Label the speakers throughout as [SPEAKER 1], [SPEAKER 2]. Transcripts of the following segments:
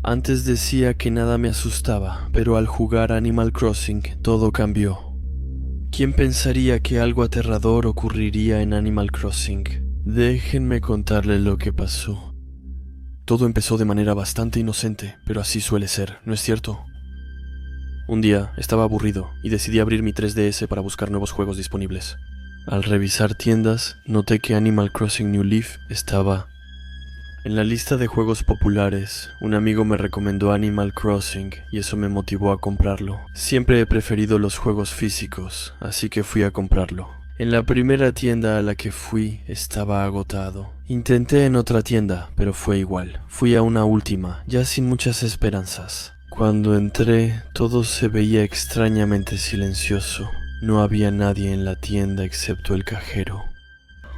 [SPEAKER 1] Antes decía que nada me asustaba, pero al jugar Animal Crossing todo cambió. ¿Quién pensaría que algo aterrador ocurriría en Animal Crossing? Déjenme contarles lo que pasó. Todo empezó de manera bastante inocente, pero así suele ser, ¿no es cierto? Un día estaba aburrido y decidí abrir mi 3DS para buscar nuevos juegos disponibles. Al revisar tiendas, noté que Animal Crossing New Leaf estaba en la lista de juegos populares. Un amigo me recomendó Animal Crossing y eso me motivó a comprarlo. Siempre he preferido los juegos físicos, así que fui a comprarlo. En la primera tienda a la que fui estaba agotado. Intenté en otra tienda, pero fue igual. Fui a una última, ya sin muchas esperanzas. Cuando entré, todo se veía extrañamente silencioso. No había nadie en la tienda excepto el cajero.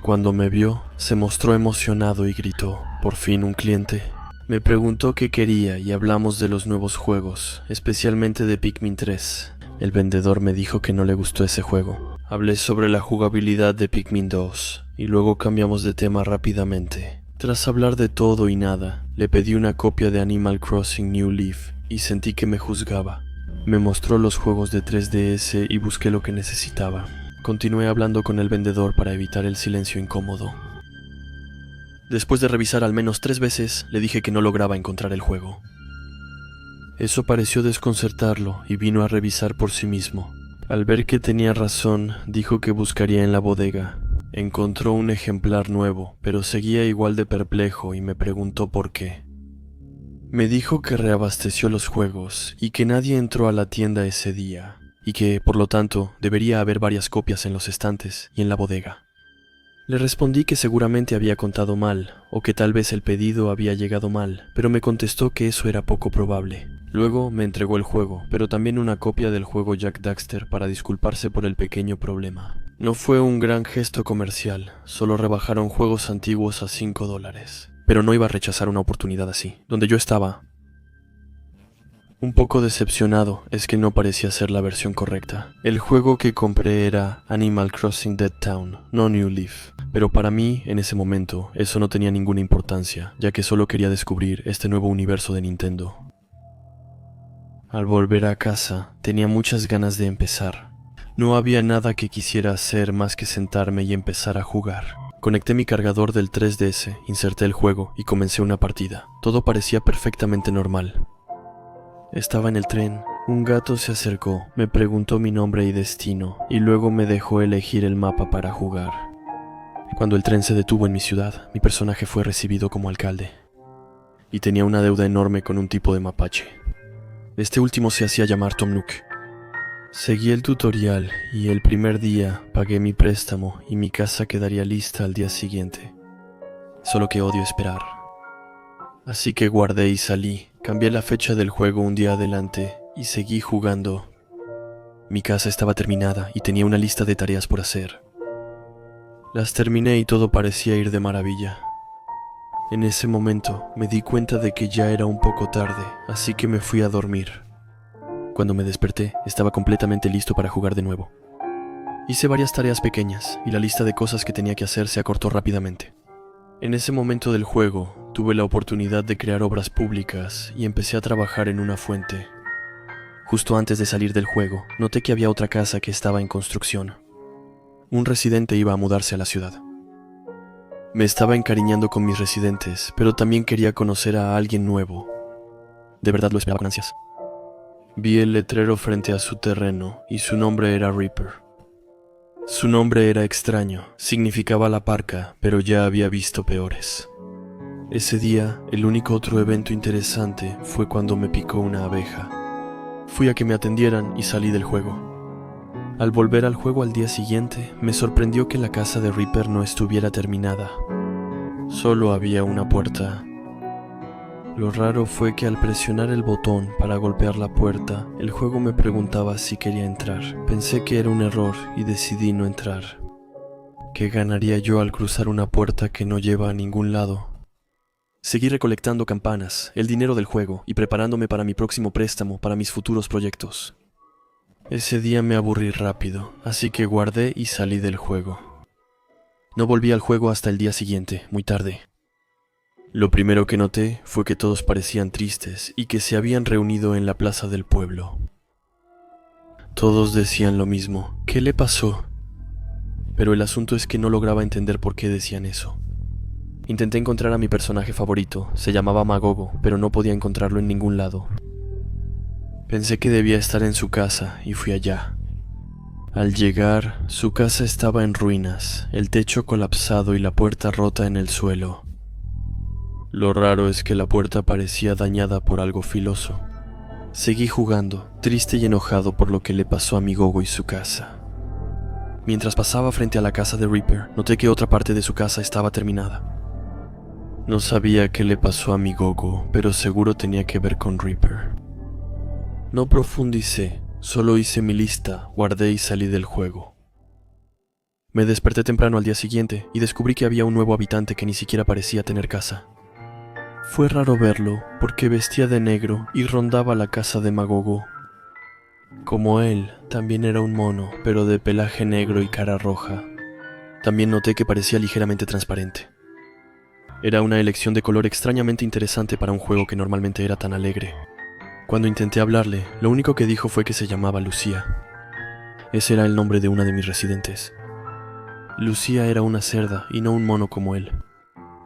[SPEAKER 1] Cuando me vio, se mostró emocionado y gritó: «Por fin un cliente». Me preguntó qué quería y hablamos de los nuevos juegos, especialmente de Pikmin 3. El vendedor me dijo que no le gustó ese juego. Hablé sobre la jugabilidad de Pikmin 2 y luego cambiamos de tema rápidamente. Tras hablar de todo y nada, le pedí una copia de Animal Crossing New Leaf y sentí que me juzgaba. Me mostró los juegos de 3DS y busqué lo que necesitaba. Continué hablando con el vendedor para evitar el silencio incómodo. Después de revisar al menos 3 veces, le dije que no lograba encontrar el juego. Eso pareció desconcertarlo y vino a revisar por sí mismo. Al ver que tenía razón, dijo que buscaría en la bodega. Encontró un ejemplar nuevo, pero seguía igual de perplejo y me preguntó por qué. Me dijo que reabasteció los juegos y que nadie entró a la tienda ese día, y que, por lo tanto, debería haber varias copias en los estantes y en la bodega. Le respondí que seguramente había contado mal, o que tal vez el pedido había llegado mal, pero me contestó que eso era poco probable. Luego me entregó el juego, pero también una copia del juego Jak Daxter para disculparse por el pequeño problema. No fue un gran gesto comercial, solo rebajaron juegos antiguos a $5. Pero no iba a rechazar una oportunidad así. Donde yo estaba un poco decepcionado es que no parecía ser la versión correcta. El juego que compré era Animal Crossing Dead Town, no New Leaf. Pero para mí, en ese momento, eso no tenía ninguna importancia, ya que solo quería descubrir este nuevo universo de Nintendo. Al volver a casa, tenía muchas ganas de empezar. No había nada que quisiera hacer más que sentarme y empezar a jugar. Conecté mi cargador del 3DS, inserté el juego y comencé una partida. Todo parecía perfectamente normal. Estaba en el tren. Un gato se acercó, me preguntó mi nombre y destino, y luego me dejó elegir el mapa para jugar. Cuando el tren se detuvo en mi ciudad, mi personaje fue recibido como alcalde. Y tenía una deuda enorme con un tipo de mapache. Este último se hacía llamar Tom Nook. Seguí el tutorial y el primer día pagué mi préstamo y mi casa quedaría lista al día siguiente. Solo que odio esperar. Así que guardé y salí. Cambié la fecha del juego un día adelante y seguí jugando. Mi casa estaba terminada y tenía una lista de tareas por hacer. Las terminé y todo parecía ir de maravilla. En ese momento me di cuenta de que ya era un poco tarde, así que me fui a dormir. Cuando me desperté, estaba completamente listo para jugar de nuevo. Hice varias tareas pequeñas y la lista de cosas que tenía que hacer se acortó rápidamente. En ese momento del juego, tuve la oportunidad de crear obras públicas y empecé a trabajar en una fuente. Justo antes de salir del juego, noté que había otra casa que estaba en construcción. Un residente iba a mudarse a la ciudad. Me estaba encariñando con mis residentes, pero también quería conocer a alguien nuevo. De verdad lo esperaba con ansias. Vi el letrero frente a su terreno y su nombre era Reaper. Su nombre era extraño, significaba la parca, pero ya había visto peores. Ese día, el único otro evento interesante fue cuando me picó una abeja. Fui a que me atendieran y salí del juego. Al volver al juego al día siguiente, me sorprendió que la casa de Reaper no estuviera terminada. Solo había una puerta. Lo raro fue que al presionar el botón para golpear la puerta, el juego me preguntaba si quería entrar. Pensé que era un error y decidí no entrar. ¿Qué ganaría yo al cruzar una puerta que no lleva a ningún lado? Seguí recolectando campanas, el dinero del juego y preparándome para mi próximo préstamo para mis futuros proyectos. Ese día me aburrí rápido, así que guardé y salí del juego. No volví al juego hasta el día siguiente, muy tarde. Lo primero que noté fue que todos parecían tristes y que se habían reunido en la plaza del pueblo. Todos decían lo mismo. ¿Qué le pasó? Pero el asunto es que no lograba entender por qué decían eso. Intenté encontrar a mi personaje favorito, se llamaba Magogo, pero no podía encontrarlo en ningún lado. Pensé que debía estar en su casa y fui allá. Al llegar, su casa estaba en ruinas, el techo colapsado y la puerta rota en el suelo. Lo raro es que la puerta parecía dañada por algo filoso. Seguí jugando, triste y enojado por lo que le pasó a mi Gogo y su casa. Mientras pasaba frente a la casa de Reaper, noté que otra parte de su casa estaba terminada. No sabía qué le pasó a mi Gogo, pero seguro tenía que ver con Reaper. No profundicé, solo hice mi lista, guardé y salí del juego. Me desperté temprano al día siguiente y descubrí que había un nuevo habitante que ni siquiera parecía tener casa. Fue raro verlo, porque vestía de negro y rondaba la casa de Magogo. Como él, también era un mono, pero de pelaje negro y cara roja. También noté que parecía ligeramente transparente. Era una elección de color extrañamente interesante para un juego que normalmente era tan alegre. Cuando intenté hablarle, lo único que dijo fue que se llamaba Lucía. Ese era el nombre de una de mis residentes. Lucía era una cerda y no un mono como él.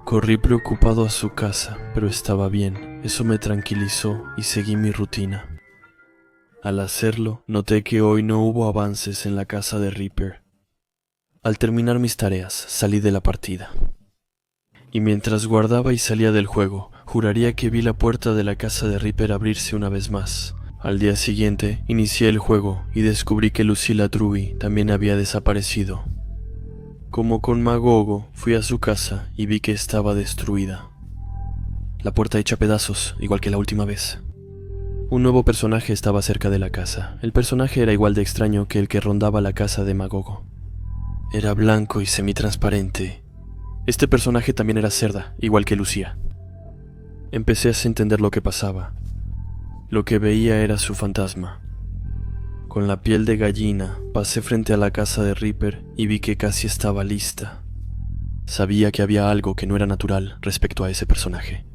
[SPEAKER 1] Corrí preocupado a su casa, pero estaba bien. Eso me tranquilizó y seguí mi rutina. Al hacerlo, noté que hoy no hubo avances en la casa de Reaper. Al terminar mis tareas, salí de la partida. Y mientras guardaba y salía del juego, juraría que vi la puerta de la casa de Reaper abrirse una vez más. Al día siguiente, inicié el juego y descubrí que Lucilla Truby también había desaparecido. Como con Magogo, fui a su casa y vi que estaba destruida. La puerta hecha pedazos, igual que la última vez. Un nuevo personaje estaba cerca de la casa. El personaje era igual de extraño que el que rondaba la casa de Magogo. Era blanco y semitransparente. Este personaje también era cerda, igual que Lucía. Empecé a entender lo que pasaba. Lo que veía era su fantasma. Con la piel de gallina, pasé frente a la casa de Reaper y vi que casi estaba lista. Sabía que había algo que no era natural respecto a ese personaje.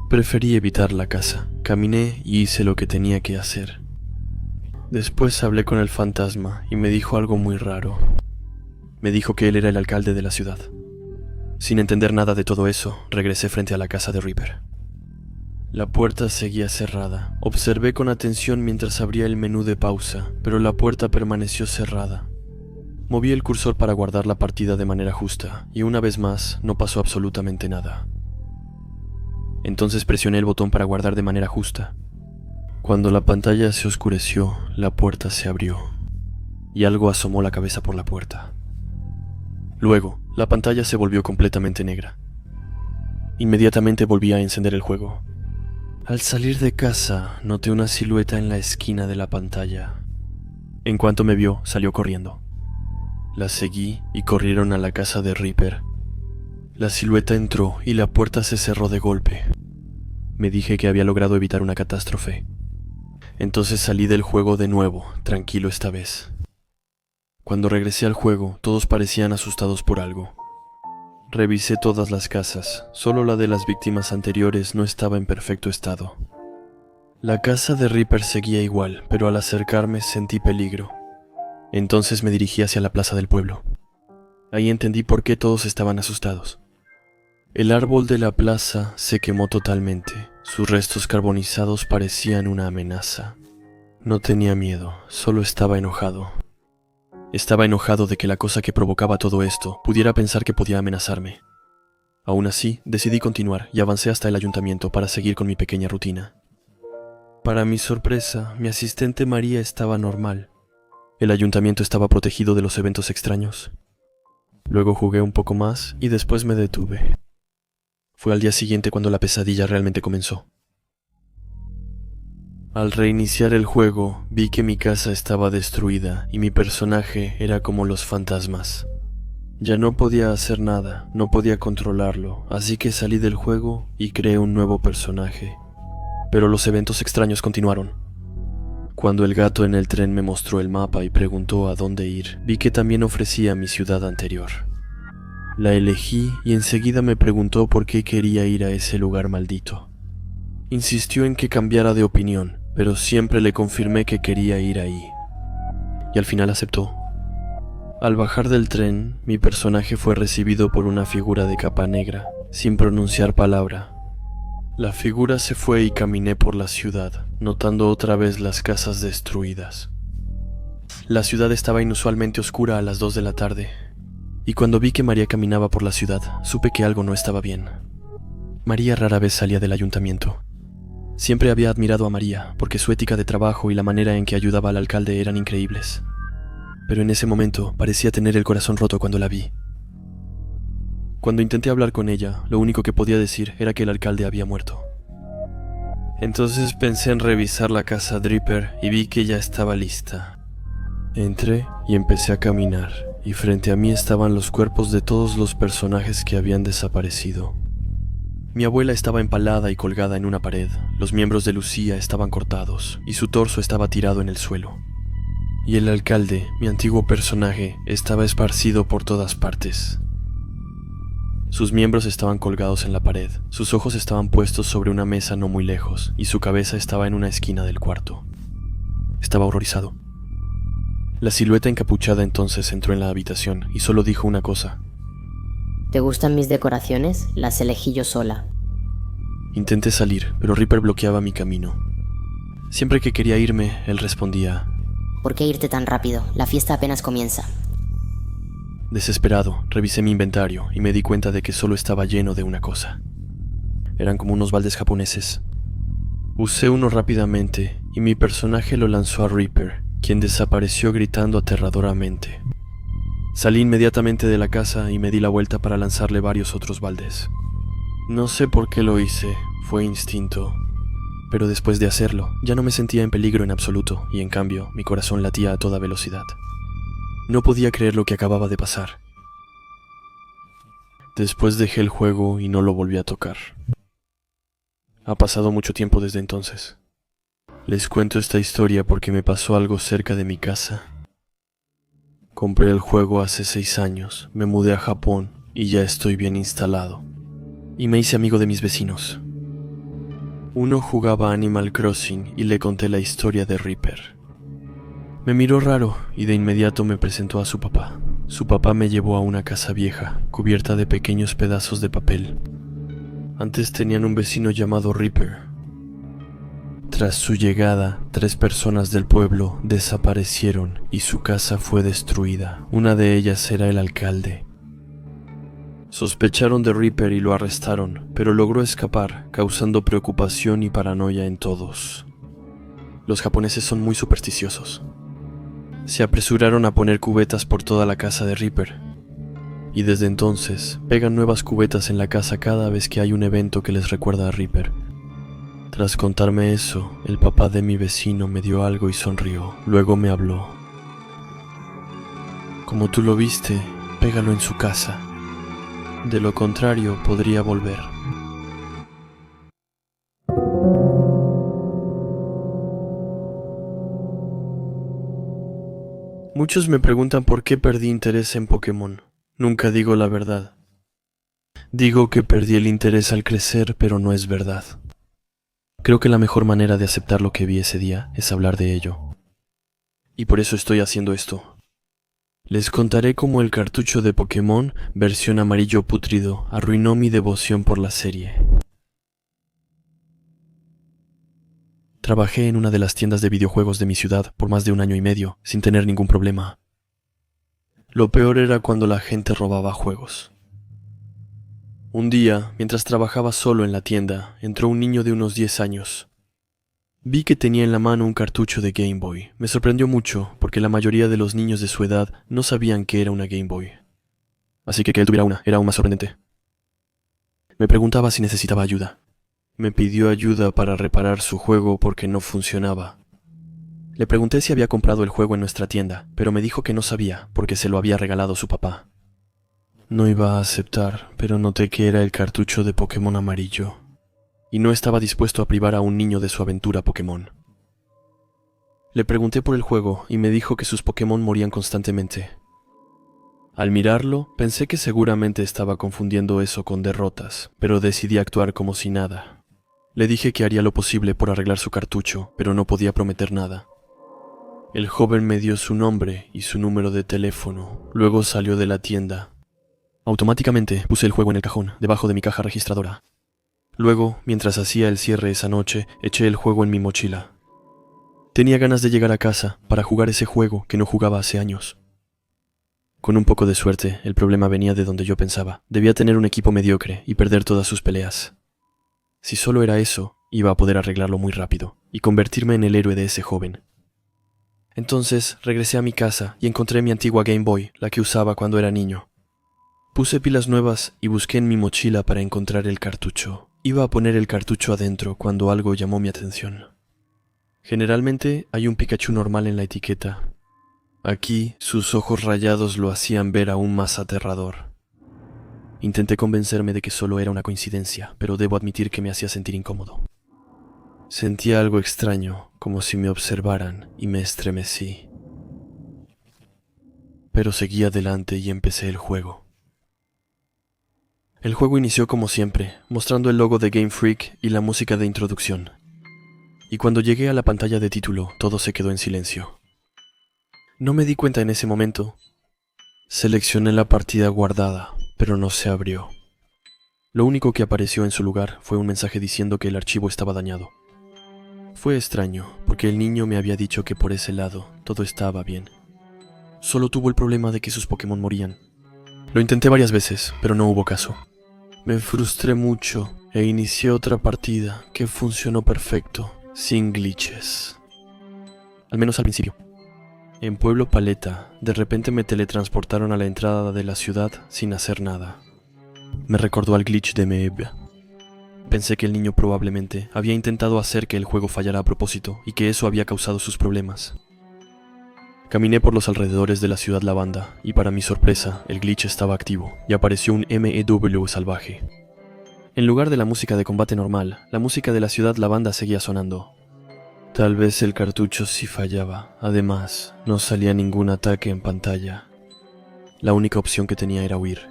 [SPEAKER 1] Preferí evitar la casa. Caminé y hice lo que tenía que hacer. Después hablé con el fantasma y me dijo algo muy raro. Me dijo que él era el alcalde de la ciudad. Sin entender nada de todo eso, regresé frente a la casa de Reaper. La puerta seguía cerrada. Observé con atención mientras abría el menú de pausa, pero la puerta permaneció cerrada. Moví el cursor para guardar la partida de manera justa, y una vez más no pasó absolutamente nada. Entonces presioné el botón para guardar de manera justa. Cuando la pantalla se oscureció, la puerta se abrió, y algo asomó la cabeza por la puerta. Luego, la pantalla se volvió completamente negra. Inmediatamente volví a encender el juego. Al salir de casa, noté una silueta en la esquina de la pantalla. En cuanto me vio, salió corriendo. La seguí y corrieron a la casa de Reaper. La silueta entró y la puerta se cerró de golpe. Me dije que había logrado evitar una catástrofe. Entonces salí del juego de nuevo, tranquilo esta vez. Cuando regresé al juego, todos parecían asustados por algo. Revisé todas las casas, solo la de las víctimas anteriores no estaba en perfecto estado. La casa de Reaper seguía igual, pero al acercarme sentí peligro. Entonces me dirigí hacia la plaza del pueblo. Ahí entendí por qué todos estaban asustados. El árbol de la plaza se quemó totalmente. Sus restos carbonizados parecían una amenaza. No tenía miedo, solo estaba enojado. Estaba enojado de que la cosa que provocaba todo esto pudiera pensar que podía amenazarme. Aún así, decidí continuar y avancé hasta el ayuntamiento para seguir con mi pequeña rutina. Para mi sorpresa, mi asistente María estaba normal. El ayuntamiento estaba protegido de los eventos extraños. Luego jugué un poco más y después me detuve. Fue al día siguiente cuando la pesadilla realmente comenzó. Al reiniciar el juego, vi que mi casa estaba destruida y mi personaje era como los fantasmas. Ya no podía hacer nada, no podía controlarlo, así que salí del juego y creé un nuevo personaje. Pero los eventos extraños continuaron. Cuando el gato en el tren me mostró el mapa y preguntó a dónde ir, vi que también ofrecía mi ciudad anterior. La elegí y enseguida me preguntó por qué quería ir a ese lugar maldito. Insistió en que cambiara de opinión, pero siempre le confirmé que quería ir ahí. Y al final aceptó. Al bajar del tren, mi personaje fue recibido por una figura de capa negra, sin pronunciar palabra. La figura se fue y caminé por la ciudad, notando otra vez las casas destruidas. La ciudad estaba inusualmente oscura a las 2 de la tarde, y cuando vi que María caminaba por la ciudad, supe que algo no estaba bien. María rara vez salía del ayuntamiento. Siempre había admirado a María, porque su ética de trabajo y la manera en que ayudaba al alcalde eran increíbles. Pero en ese momento parecía tener el corazón roto cuando la vi. Cuando intenté hablar con ella, lo único que podía decir era que el alcalde había muerto. Entonces pensé en revisar la casa Dripper y vi que ya estaba lista. Entré y empecé a caminar, y frente a mí estaban los cuerpos de todos los personajes que habían desaparecido. Mi abuela estaba empalada y colgada en una pared, los miembros de Lucía estaban cortados, y su torso estaba tirado en el suelo. Y el alcalde, mi antiguo personaje, estaba esparcido por todas partes. Sus miembros estaban colgados en la pared, sus ojos estaban puestos sobre una mesa no muy lejos, y su cabeza estaba en una esquina del cuarto. Estaba horrorizado. La silueta encapuchada entonces entró en la habitación y solo dijo una cosa.
[SPEAKER 2] ¿Te gustan mis decoraciones? Las elegí yo sola.
[SPEAKER 1] Intenté salir, pero Ripper bloqueaba mi camino. Siempre que quería irme, él respondía:
[SPEAKER 2] ¿Por qué irte tan rápido? La fiesta apenas comienza.
[SPEAKER 1] Desesperado, revisé mi inventario y me di cuenta de que solo estaba lleno de una cosa. Eran como unos baldes japoneses. Usé uno rápidamente y mi personaje lo lanzó a Ripper, quien desapareció gritando aterradoramente. Salí inmediatamente de la casa y me di la vuelta para lanzarle varios otros baldes. No sé por qué lo hice, fue instinto. Pero después de hacerlo, ya no me sentía en peligro en absoluto y en cambio mi corazón latía a toda velocidad. No podía creer lo que acababa de pasar. Después dejé el juego y no lo volví a tocar. Ha pasado mucho tiempo desde entonces. Les cuento esta historia porque me pasó algo cerca de mi casa. Compré el juego hace 6 años, me mudé a Japón y ya estoy bien instalado. Y me hice amigo de mis vecinos. Uno jugaba Animal Crossing y le conté la historia de Ripper. Me miró raro y de inmediato me presentó a su papá. Su papá me llevó a una casa vieja, cubierta de pequeños pedazos de papel. Antes tenían un vecino llamado Ripper. Tras su llegada, 3 personas del pueblo desaparecieron y su casa fue destruida. Una de ellas era el alcalde. Sospecharon de Ripper y lo arrestaron, pero logró escapar, causando preocupación y paranoia en todos. Los japoneses son muy supersticiosos. Se apresuraron a poner cubetas por toda la casa de Ripper, y desde entonces pegan nuevas cubetas en la casa cada vez que hay un evento que les recuerda a Ripper. Tras contarme eso, el papá de mi vecino me dio algo y sonrió. Luego me habló. Como tú lo viste, pégalo en su casa. De lo contrario, podría volver. Muchos me preguntan por qué perdí interés en Pokémon. Nunca digo la verdad. Digo que perdí el interés al crecer, pero no es verdad. Creo que la mejor manera de aceptar lo que vi ese día es hablar de ello. Y por eso estoy haciendo esto. Les contaré cómo el cartucho de Pokémon, versión amarillo pútrido, arruinó mi devoción por la serie. Trabajé en una de las tiendas de videojuegos de mi ciudad por más de 1 año y medio, sin tener ningún problema. Lo peor era cuando la gente robaba juegos. Un día, mientras trabajaba solo en la tienda, entró un niño de unos 10 años. Vi que tenía en la mano un cartucho de Game Boy. Me sorprendió mucho, porque la mayoría de los niños de su edad no sabían que era una Game Boy. Así que él tuviera una era aún más sorprendente. Me preguntaba si necesitaba ayuda. Me pidió ayuda para reparar su juego porque no funcionaba. Le pregunté si había comprado el juego en nuestra tienda, pero me dijo que no sabía, porque se lo había regalado su papá. No iba a aceptar, pero noté que era el cartucho de Pokémon amarillo, y no estaba dispuesto a privar a un niño de su aventura Pokémon. Le pregunté por el juego y me dijo que sus Pokémon morían constantemente. Al mirarlo, pensé que seguramente estaba confundiendo eso con derrotas, pero decidí actuar como si nada. Le dije que haría lo posible por arreglar su cartucho, pero no podía prometer nada. El joven me dio su nombre y su número de teléfono, luego salió de la tienda. Automáticamente puse el juego en el cajón, debajo de mi caja registradora. Luego, mientras hacía el cierre esa noche, eché el juego en mi mochila. Tenía ganas de llegar a casa para jugar ese juego que no jugaba hace años. Con un poco de suerte, el problema venía de donde yo pensaba. Debía tener un equipo mediocre y perder todas sus peleas. Si solo era eso, iba a poder arreglarlo muy rápido y convertirme en el héroe de ese joven. Entonces regresé a mi casa y encontré mi antigua Game Boy, la que usaba cuando era niño. Puse pilas nuevas y busqué en mi mochila para encontrar el cartucho. Iba a poner el cartucho adentro cuando algo llamó mi atención. Generalmente hay un Pikachu normal en la etiqueta. Aquí, sus ojos rayados lo hacían ver aún más aterrador. Intenté convencerme de que solo era una coincidencia, pero debo admitir que me hacía sentir incómodo. Sentía algo extraño, como si me observaran, y me estremecí. Pero seguí adelante y empecé el juego. El juego inició como siempre, mostrando el logo de Game Freak y la música de introducción. Y cuando llegué a la pantalla de título, todo se quedó en silencio. No me di cuenta en ese momento. Seleccioné la partida guardada, pero no se abrió. Lo único que apareció en su lugar fue un mensaje diciendo que el archivo estaba dañado. Fue extraño, porque el niño me había dicho que por ese lado todo estaba bien. Solo tuvo el problema de que sus Pokémon morían. Lo intenté varias veces, pero no hubo caso. Me frustré mucho e inicié otra partida que funcionó perfecto, sin glitches. Al menos al principio. En Pueblo Paleta, de repente me teletransportaron a la entrada de la ciudad sin hacer nada. Me recordó al glitch de Meeb. Pensé que el niño probablemente había intentado hacer que el juego fallara a propósito y que eso había causado sus problemas. Caminé por los alrededores de la ciudad Lavanda y para mi sorpresa el glitch estaba activo y apareció un MEW salvaje. En lugar de la música de combate normal, la música de la ciudad Lavanda seguía sonando. Tal vez el cartucho sí fallaba. Además, no salía ningún ataque en pantalla. La única opción que tenía era huir.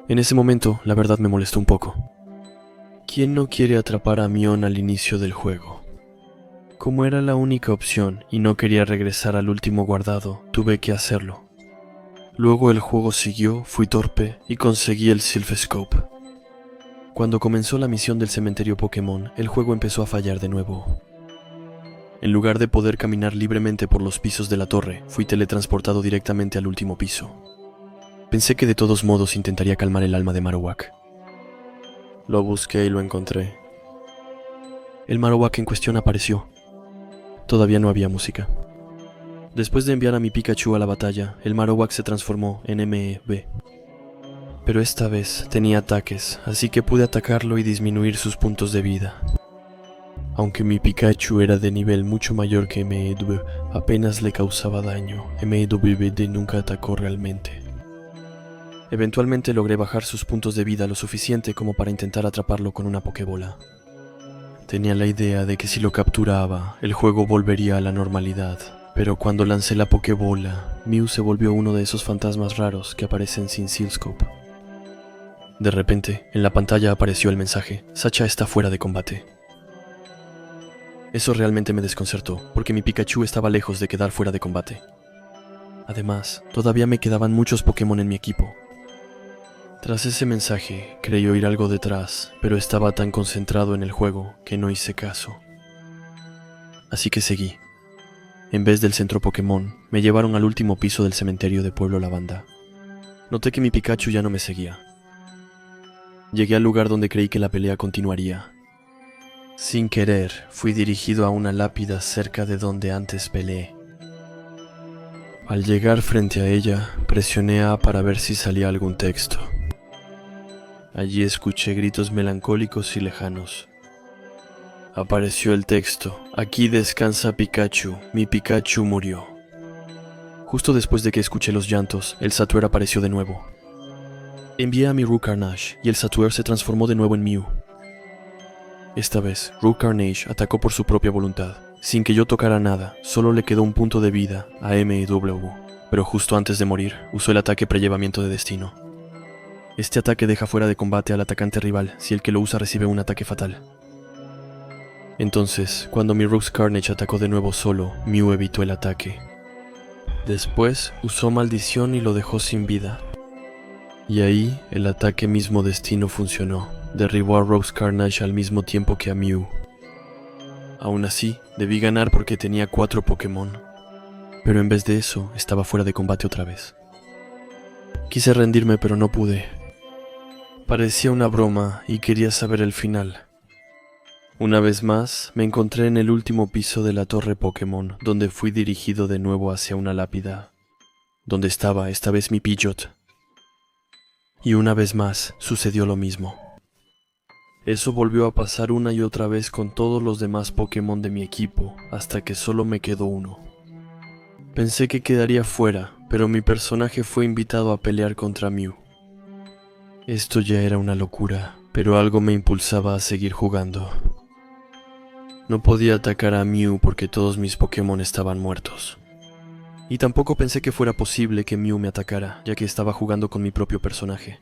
[SPEAKER 1] En ese momento, la verdad me molestó un poco. ¿Quién no quiere atrapar a Mion al inicio del juego? Como era la única opción y no quería regresar al último guardado, tuve que hacerlo. Luego el juego siguió, fui torpe y conseguí el Silphescope. Cuando comenzó la misión del cementerio Pokémon, el juego empezó a fallar de nuevo. En lugar de poder caminar libremente por los pisos de la torre, fui teletransportado directamente al último piso. Pensé que de todos modos intentaría calmar el alma de Marowak. Lo busqué y lo encontré. El Marowak en cuestión apareció. Todavía no había música. Después de enviar a mi Pikachu a la batalla, el Marowak se transformó en MEB. Pero esta vez tenía ataques, así que pude atacarlo y disminuir sus puntos de vida. Aunque mi Pikachu era de nivel mucho mayor que MEW, apenas le causaba daño. MEWD nunca atacó realmente. Eventualmente logré bajar sus puntos de vida lo suficiente como para intentar atraparlo con una Pokébola. Tenía la idea de que si lo capturaba, el juego volvería a la normalidad. Pero cuando lancé la Pokébola, Mew se volvió uno de esos fantasmas raros que aparecen sin Silphscope. De repente, en la pantalla apareció el mensaje: Sacha está fuera de combate. Eso realmente me desconcertó, porque mi Pikachu estaba lejos de quedar fuera de combate. Además, todavía me quedaban muchos Pokémon en mi equipo. Tras ese mensaje, creí oír algo detrás, pero estaba tan concentrado en el juego que no hice caso. Así que seguí. En vez del centro Pokémon, me llevaron al último piso del cementerio de Pueblo Lavanda. Noté que mi Pikachu ya no me seguía. Llegué al lugar donde creí que la pelea continuaría. Sin querer, fui dirigido a una lápida cerca de donde antes peleé. Al llegar frente a ella, presioné A para ver si salía algún texto. Allí escuché gritos melancólicos y lejanos. Apareció el texto: Aquí descansa Pikachu, mi Pikachu murió. Justo después de que escuché los llantos, el Satuer apareció de nuevo. Envié a mi Roo Carnage y el Satuer se transformó de nuevo en Mew. Esta vez, Roo Carnage atacó por su propia voluntad. Sin que yo tocara nada, solo le quedó un punto de vida a MEW, pero justo antes de morir, usó el ataque prelevamiento de destino. Este ataque deja fuera de combate al atacante rival si el que lo usa recibe un ataque fatal. Entonces, cuando mi Rogue's Carnage atacó de nuevo solo, Mew evitó el ataque. Después, usó maldición y lo dejó sin vida. Y ahí, el ataque mismo destino funcionó. Derribó a Rogue's Carnage al mismo tiempo que a Mew. Aún así, debí ganar porque tenía 4 Pokémon. Pero en vez de eso, estaba fuera de combate otra vez. Quise rendirme, pero no pude. Parecía una broma y quería saber el final. Una vez más, me encontré en el último piso de la torre Pokémon, donde fui dirigido de nuevo hacia una lápida, donde estaba esta vez mi Pidgeot. Y una vez más, sucedió lo mismo. Eso volvió a pasar una y otra vez con todos los demás Pokémon de mi equipo, hasta que solo me quedó uno. Pensé que quedaría fuera, pero mi personaje fue invitado a pelear contra Mew. Esto ya era una locura, pero algo me impulsaba a seguir jugando. No podía atacar a Mew porque todos mis Pokémon estaban muertos. Y tampoco pensé que fuera posible que Mew me atacara, ya que estaba jugando con mi propio personaje.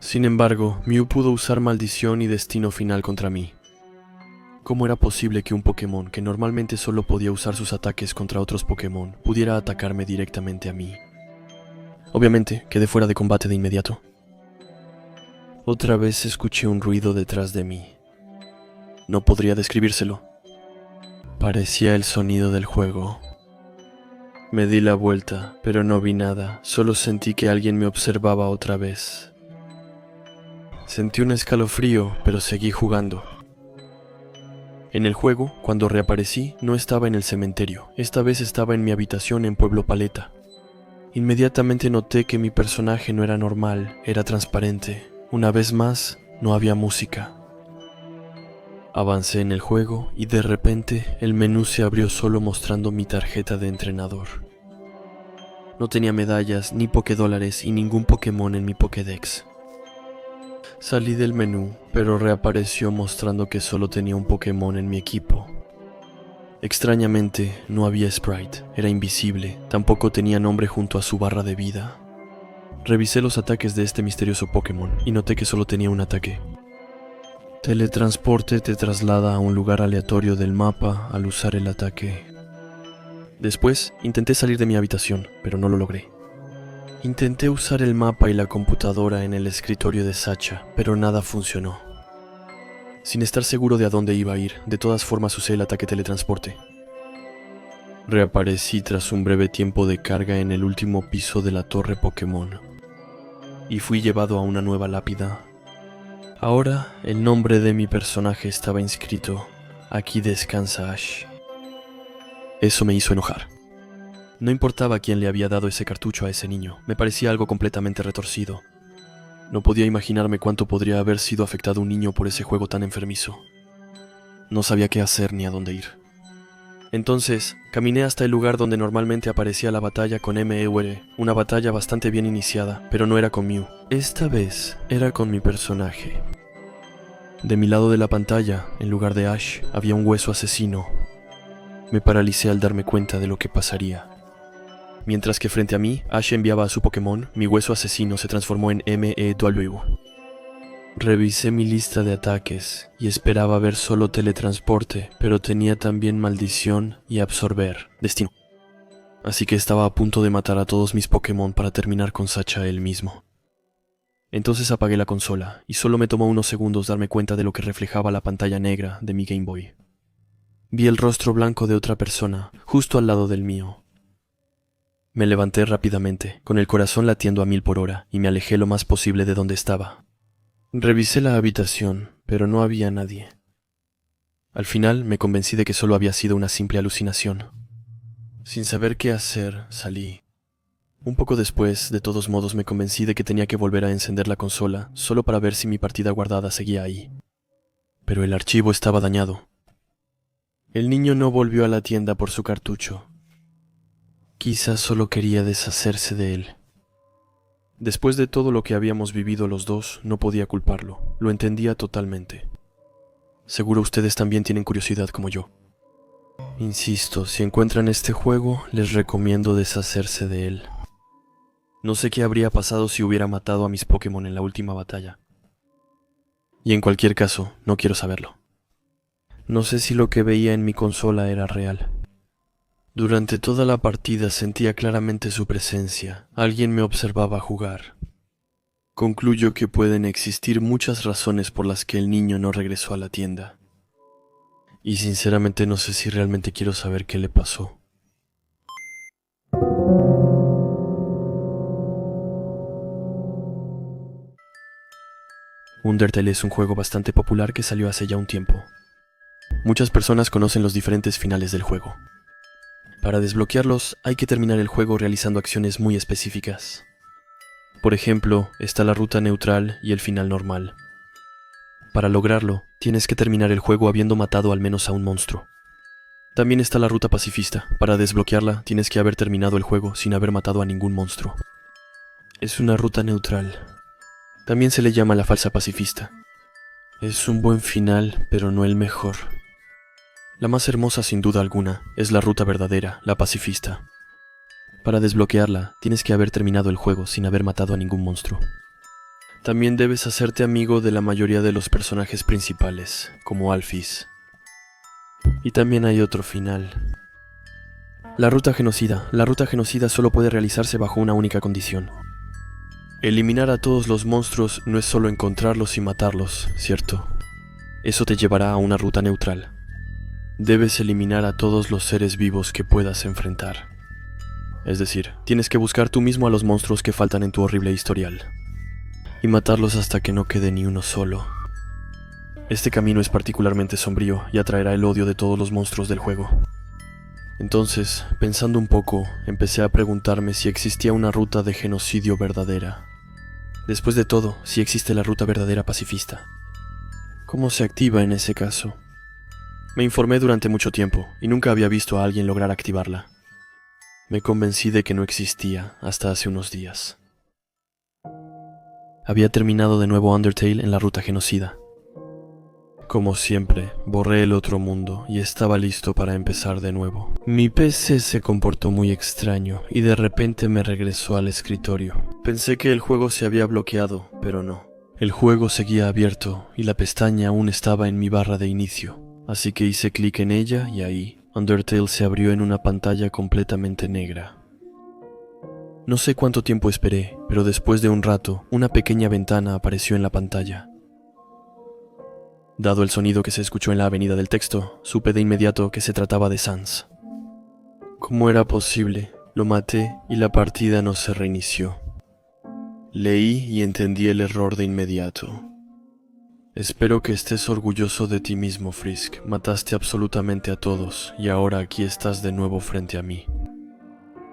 [SPEAKER 1] Sin embargo, Mew pudo usar maldición y destino final contra mí. ¿Cómo era posible que un Pokémon que normalmente solo podía usar sus ataques contra otros Pokémon pudiera atacarme directamente a mí? Obviamente, quedé fuera de combate de inmediato. Otra vez escuché un ruido detrás de mí. No podría describírselo. Parecía el sonido del juego. Me di la vuelta, pero no vi nada, solo sentí que alguien me observaba otra vez. Sentí un escalofrío, pero seguí jugando. En el juego, cuando reaparecí, no estaba en el cementerio, esta vez estaba en mi habitación en Pueblo Paleta. Inmediatamente noté que mi personaje no era normal, era transparente. Una vez más, no había música. Avancé en el juego y de repente el menú se abrió solo mostrando mi tarjeta de entrenador. No tenía medallas, ni Pokédólares y ningún Pokémon en mi Pokédex. Salí del menú, pero reapareció mostrando que solo tenía un Pokémon en mi equipo. Extrañamente, no había sprite, era invisible, tampoco tenía nombre junto a su barra de vida. Revisé los ataques de este misterioso Pokémon y noté que solo tenía un ataque. Teletransporte te traslada a un lugar aleatorio del mapa al usar el ataque. Después, intenté salir de mi habitación, pero no lo logré. Intenté usar el mapa y la computadora en el escritorio de Sacha, pero nada funcionó. Sin estar seguro de a dónde iba a ir, de todas formas usé el ataque teletransporte. Reaparecí tras un breve tiempo de carga en el último piso de la torre Pokémon. Y fui llevado a una nueva lápida. Ahora, el nombre de mi personaje estaba inscrito: aquí descansa Ash. Eso me hizo enojar. No importaba quién le había dado ese cartucho a ese niño, me parecía algo completamente retorcido. No podía imaginarme cuánto podría haber sido afectado un niño por ese juego tan enfermizo. No sabía qué hacer ni a dónde ir. Entonces, caminé hasta el lugar donde normalmente aparecía la batalla con MEUR, una batalla bastante bien iniciada, pero no era con Mew. Esta vez era con mi personaje. De mi lado de la pantalla, en lugar de Ash, había un hueso asesino. Me paralicé al darme cuenta de lo que pasaría. Mientras que frente a mí, Ash enviaba a su Pokémon, mi hueso asesino se transformó en MEW. Revisé mi lista de ataques y esperaba ver solo teletransporte, pero tenía también maldición y absorber, destino. Así que estaba a punto de matar a todos mis Pokémon para terminar con Sacha él mismo. Entonces apagué la consola y solo me tomó unos segundos darme cuenta de lo que reflejaba la pantalla negra de mi Game Boy. Vi el rostro blanco de otra persona, justo al lado del mío. Me levanté rápidamente, con el corazón latiendo a 1000 por hora, y me alejé lo más posible de donde estaba. Revisé la habitación, pero no había nadie. Al final me convencí de que solo había sido una simple alucinación. Sin saber qué hacer, salí. Un poco después, de todos modos, me convencí de que tenía que volver a encender la consola, solo para ver si mi partida guardada seguía ahí. Pero el archivo estaba dañado. El niño no volvió a la tienda por su cartucho. Quizás solo quería deshacerse de él. Después de todo lo que habíamos vivido los dos, no podía culparlo. Lo entendía totalmente. Seguro ustedes también tienen curiosidad como yo. Insisto, si encuentran este juego, les recomiendo deshacerse de él. No sé qué habría pasado si hubiera matado a mis Pokémon en la última batalla. Y en cualquier caso, no quiero saberlo. No sé si lo que veía en mi consola era real. Durante toda la partida sentía claramente su presencia. Alguien me observaba jugar. Concluyo que pueden existir muchas razones por las que el niño no regresó a la tienda. Y sinceramente no sé si realmente quiero saber qué le pasó. Undertale es un juego bastante popular que salió hace ya un tiempo. Muchas personas conocen los diferentes finales del juego. Para desbloquearlos hay que terminar el juego realizando acciones muy específicas. Por ejemplo, está la ruta neutral y el final normal. Para lograrlo, tienes que terminar el juego habiendo matado al menos a un monstruo. También está la ruta pacifista. Para desbloquearla, tienes que haber terminado el juego sin haber matado a ningún monstruo. Es una ruta neutral. También se le llama la falsa pacifista. Es un buen final, pero no el mejor. La más hermosa sin duda alguna es la ruta verdadera, la pacifista. Para desbloquearla, tienes que haber terminado el juego sin haber matado a ningún monstruo. También debes hacerte amigo de la mayoría de los personajes principales, como Alphys. Y también hay otro final. La ruta genocida. La ruta genocida solo puede realizarse bajo una única condición. Eliminar a todos los monstruos no es solo encontrarlos y matarlos, ¿cierto? Eso te llevará a una ruta neutral. Debes eliminar a todos los seres vivos que puedas enfrentar. Es decir, tienes que buscar tú mismo a los monstruos que faltan en tu horrible historial. Y matarlos hasta que no quede ni uno solo. Este camino es particularmente sombrío y atraerá el odio de todos los monstruos del juego. Entonces, pensando un poco, empecé a preguntarme si existía una ruta de genocidio verdadera. Después de todo, sí existe la ruta verdadera pacifista. ¿Cómo se activa en ese caso? Me informé durante mucho tiempo y nunca había visto a alguien lograr activarla. Me convencí de que no existía hasta hace unos días. Había terminado de nuevo Undertale en la ruta genocida. Como siempre, borré el otro mundo y estaba listo para empezar de nuevo. Mi PC se comportó muy extraño y de repente me regresó al escritorio. Pensé que el juego se había bloqueado, pero no. El juego seguía abierto y la pestaña aún estaba en mi barra de inicio. Así que hice clic en ella y ahí, Undertale se abrió en una pantalla completamente negra. No sé cuánto tiempo esperé, pero después de un rato, una pequeña ventana apareció en la pantalla. Dado el sonido que se escuchó en la avenida del texto, supe de inmediato que se trataba de Sans. ¿Cómo era posible? Lo maté y la partida no se reinició. Leí y entendí el error de inmediato. Espero que estés orgulloso de ti mismo, Frisk. Mataste absolutamente a todos y ahora aquí estás de nuevo frente a mí.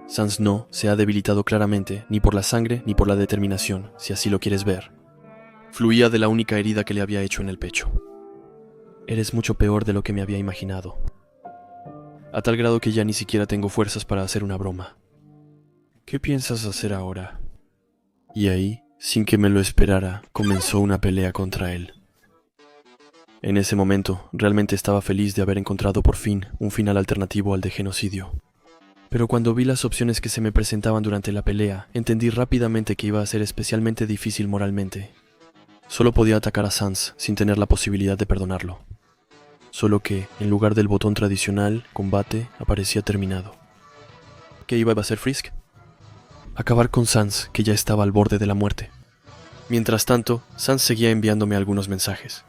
[SPEAKER 1] Sans no se ha debilitado claramente, ni por la sangre ni por la determinación, si así lo quieres ver. Fluía de la única herida que le había hecho en el pecho. Eres mucho peor de lo que me había imaginado. A tal grado que ya ni siquiera tengo fuerzas para hacer una broma. ¿Qué piensas hacer ahora? Y ahí, sin que me lo esperara, comenzó una pelea contra él. En ese momento, realmente estaba feliz de haber encontrado por fin un final alternativo al de genocidio. Pero cuando vi las opciones que se me presentaban durante la pelea, entendí rápidamente que iba a ser especialmente difícil moralmente. Solo podía atacar a Sans sin tener la posibilidad de perdonarlo. Solo que, en lugar del botón tradicional, combate, aparecía terminado. ¿Qué iba a hacer Frisk? Acabar con Sans, que ya estaba al borde de la muerte. Mientras tanto, Sans seguía enviándome algunos mensajes.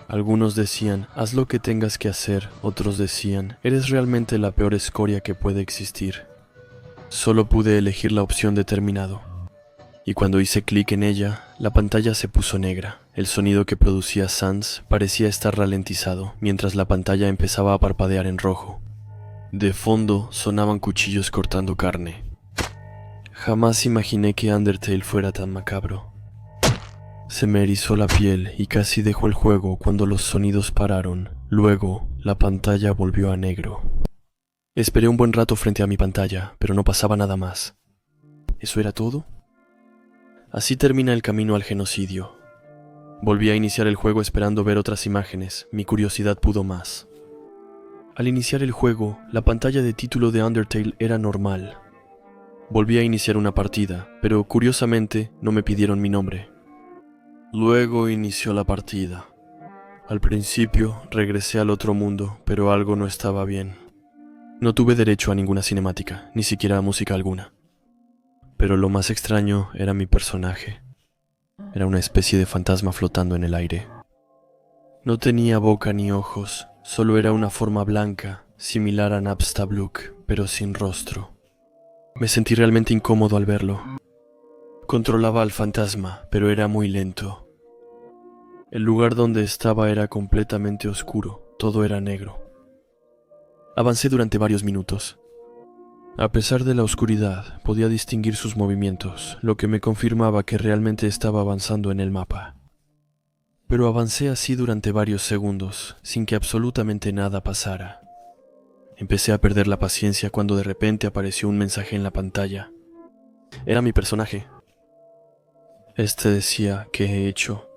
[SPEAKER 1] Algunos decían, haz lo que tengas que hacer, otros decían, eres realmente la peor escoria que puede existir. Solo pude elegir la opción de terminado. Y cuando hice clic en ella, la pantalla se puso negra. El sonido que producía Sans parecía estar ralentizado, mientras la pantalla empezaba a parpadear en rojo. De fondo sonaban cuchillos cortando carne. Jamás imaginé que Undertale fuera tan macabro. Se me erizó la piel y casi dejó el juego cuando los sonidos pararon. Luego, la pantalla volvió a negro. Esperé un buen rato frente a mi pantalla, pero no pasaba nada más. ¿Eso era todo? Así termina el camino al genocidio. Volví a iniciar el juego esperando ver otras imágenes. Mi curiosidad pudo más. Al iniciar el juego, la pantalla de título de Undertale era normal. Volví a iniciar una partida, pero curiosamente no me pidieron mi nombre. Luego inició la partida. Al principio regresé al otro mundo, pero algo no estaba bien. No tuve derecho a ninguna cinemática, ni siquiera a música alguna. Pero lo más extraño era mi personaje. Era una especie de fantasma flotando en el aire. No tenía boca ni ojos, solo era una forma blanca, similar a Napstablook, pero sin rostro. Me sentí realmente incómodo al verlo. Controlaba al fantasma, pero era muy lento. El lugar donde estaba era completamente oscuro, todo era negro. Avancé durante varios minutos. A pesar de la oscuridad, podía distinguir sus movimientos, lo que me confirmaba que realmente estaba avanzando en el mapa. Pero avancé así durante varios segundos, sin que absolutamente nada pasara. Empecé a perder la paciencia cuando de repente apareció un mensaje en la pantalla. Era mi personaje. Este decía: ¿qué he hecho?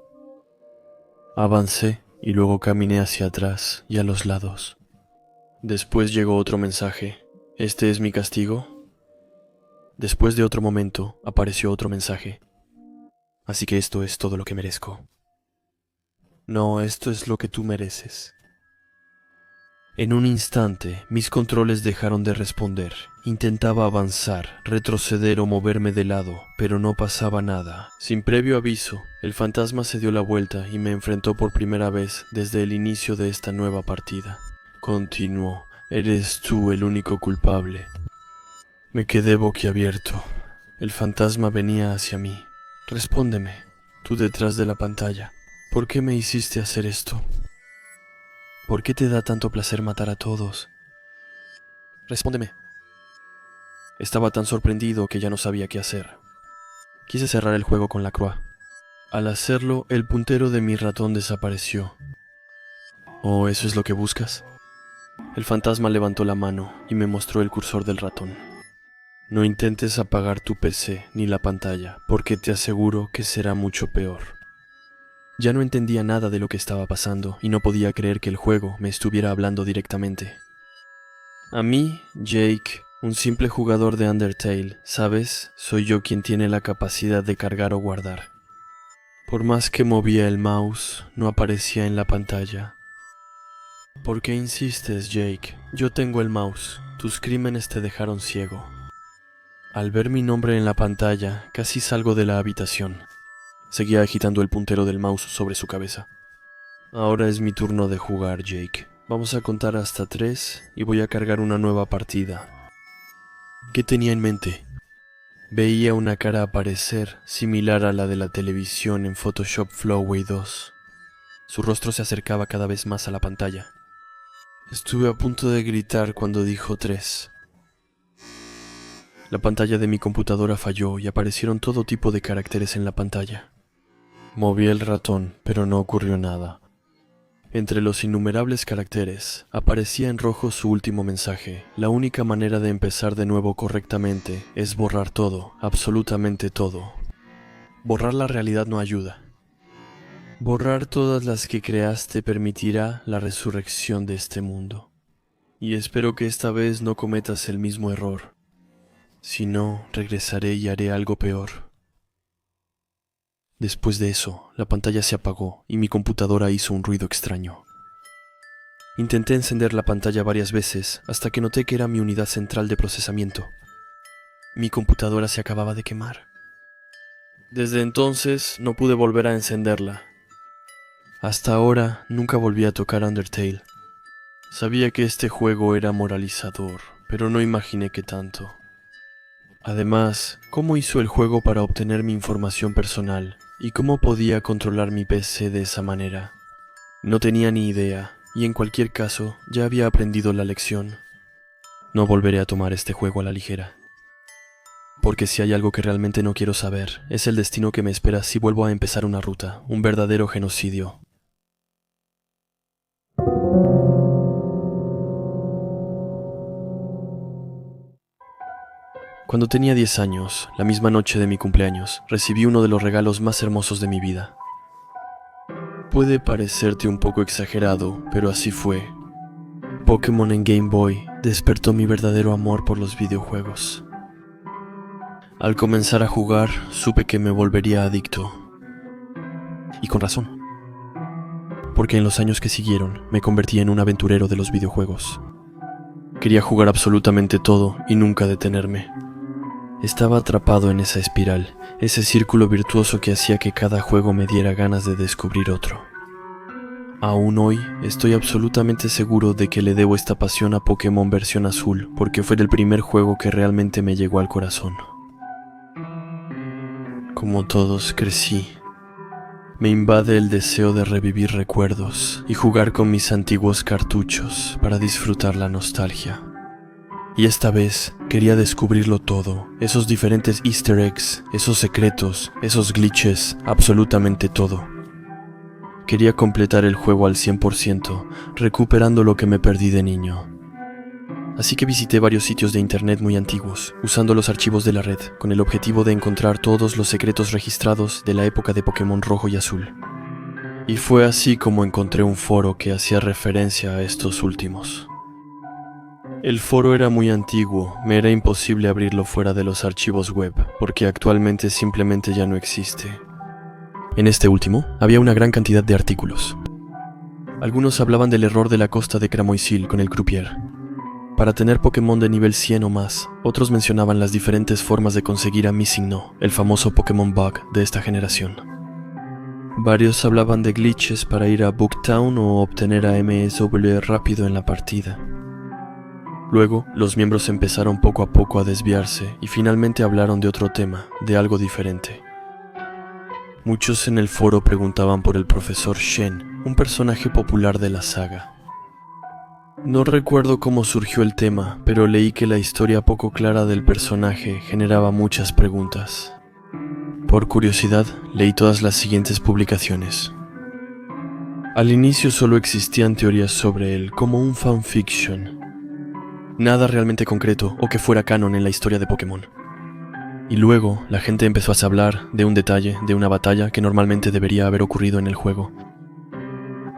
[SPEAKER 1] Avancé y luego caminé hacia atrás y a los lados. Después llegó otro mensaje. ¿Este es mi castigo? Después de otro momento, apareció otro mensaje. Así que esto es todo lo que merezco. No, esto es lo que tú mereces. En un instante, mis controles dejaron de responder. Intentaba avanzar, retroceder o moverme de lado, pero no pasaba nada. Sin previo aviso, el fantasma se dio la vuelta y me enfrentó por primera vez desde el inicio de esta nueva partida. Continuó: eres tú el único culpable. Me quedé boquiabierto. El fantasma venía hacia mí. Respóndeme, tú detrás de la pantalla. ¿Por qué me hiciste hacer esto? ¿Por qué te da tanto placer matar a todos? Respóndeme. Estaba tan sorprendido que ya no sabía qué hacer. Quise cerrar el juego con la croix. Al hacerlo, el puntero de mi ratón desapareció. ¿Oh, eso es lo que buscas? El fantasma levantó la mano y me mostró el cursor del ratón. No intentes apagar tu PC ni la pantalla, porque te aseguro que será mucho peor. Ya no entendía nada de lo que estaba pasando y no podía creer que el juego me estuviera hablando directamente. A mí, Jake, un simple jugador de Undertale, ¿sabes? Soy yo quien tiene la capacidad de cargar o guardar. Por más que movía el mouse, no aparecía en la pantalla. ¿Por qué insistes, Jake? Yo tengo el mouse. Tus crímenes te dejaron ciego. Al ver mi nombre en la pantalla, casi salgo de la habitación. Seguía agitando el puntero del mouse sobre su cabeza. Ahora es mi turno de jugar, Jake. Vamos a contar hasta 3 y voy a cargar una nueva partida. ¿Qué tenía en mente? Veía una cara aparecer similar a la de la televisión en Photoshop Flowey 2. Su rostro se acercaba cada vez más a la pantalla. Estuve a punto de gritar cuando dijo 3. La pantalla de mi computadora falló y aparecieron todo tipo de caracteres en la pantalla. Moví el ratón, pero no ocurrió nada. Entre los innumerables caracteres, aparecía en rojo su último mensaje. La única manera de empezar de nuevo correctamente es borrar todo, absolutamente todo. Borrar la realidad no ayuda. Borrar todas las que creaste permitirá la resurrección de este mundo. Y espero que esta vez no cometas el mismo error. Si no, regresaré y haré algo peor. Después de eso, la pantalla se apagó y mi computadora hizo un ruido extraño. Intenté encender la pantalla varias veces hasta que noté que era mi unidad central de procesamiento. Mi computadora se acababa de quemar. Desde entonces no pude volver a encenderla. Hasta ahora nunca volví a tocar Undertale. Sabía que este juego era moralizador, pero no imaginé que tanto. Además, ¿cómo hizo el juego para obtener mi información personal? ¿Y cómo podía controlar mi PC de esa manera? No tenía ni idea, y en cualquier caso, ya había aprendido la lección. No volveré a tomar este juego a la ligera. Porque si hay algo que realmente no quiero saber, es el destino que me espera si vuelvo a empezar una ruta, un verdadero genocidio. Cuando tenía 10 años, la misma noche de mi cumpleaños, recibí uno de los regalos más hermosos de mi vida. Puede parecerte un poco exagerado, pero así fue. Pokémon en Game Boy despertó mi verdadero amor por los videojuegos. Al comenzar a jugar, supe que me volvería adicto. Y con razón. Porque en los años que siguieron, me convertí en un aventurero de los videojuegos. Quería jugar absolutamente todo y nunca detenerme. Estaba atrapado en esa espiral, ese círculo virtuoso que hacía que cada juego me diera ganas de descubrir otro. Aún hoy estoy absolutamente seguro de que le debo esta pasión a Pokémon versión azul, porque fue el primer juego que realmente me llegó al corazón. Como todos, crecí. Me invade el deseo de revivir recuerdos y jugar con mis antiguos cartuchos para disfrutar la nostalgia. Y esta vez quería descubrirlo todo, esos diferentes easter eggs, esos secretos, esos glitches, absolutamente todo. Quería completar el juego al 100%, recuperando lo que me perdí de niño. Así que visité varios sitios de internet muy antiguos, usando los archivos de la red, con el objetivo de encontrar todos los secretos registrados de la época de Pokémon rojo y azul. Y fue así como encontré un foro que hacía referencia a estos últimos. El foro era muy antiguo, me era imposible abrirlo fuera de los archivos web, porque actualmente simplemente ya no existe. En este último, había una gran cantidad de artículos. Algunos hablaban del error de la costa de Cramoisil con el Croupier. Para tener Pokémon de nivel 100 o más, otros mencionaban las diferentes formas de conseguir a MissingNo, el famoso Pokémon Bug de esta generación. Varios hablaban de glitches para ir a Booktown o obtener a MSW rápido en la partida. Luego, los miembros empezaron poco a poco a desviarse y finalmente hablaron de otro tema, de algo diferente. Muchos en el foro preguntaban por el profesor Shen, un personaje popular de la saga. No recuerdo cómo surgió el tema, pero leí que la historia poco clara del personaje generaba muchas preguntas. Por curiosidad, leí todas las siguientes publicaciones. Al inicio solo existían teorías sobre él, como un fanfiction. Nada realmente concreto o que fuera canon en la historia de Pokémon. Y luego, la gente empezó a hablar de un detalle, de una batalla que normalmente debería haber ocurrido en el juego.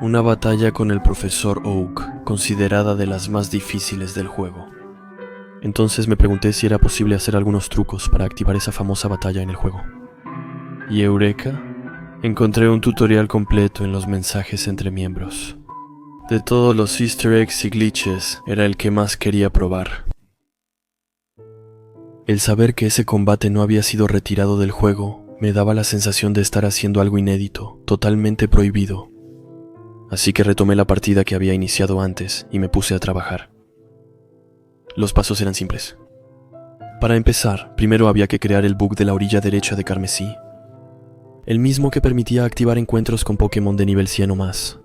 [SPEAKER 1] Una batalla con el profesor Oak, considerada de las más difíciles del juego. Entonces me pregunté si era posible hacer algunos trucos para activar esa famosa batalla en el juego. Y eureka, encontré un tutorial completo en los mensajes entre miembros. De todos los easter eggs y glitches, era el que más quería probar. El saber que ese combate no había sido retirado del juego me daba la sensación de estar haciendo algo inédito, totalmente prohibido. Así que retomé la partida que había iniciado antes y me puse a trabajar. Los pasos eran simples. Para empezar, primero había que crear el bug de la orilla derecha de Carmesí, el mismo que permitía activar encuentros con Pokémon de nivel 100 o más.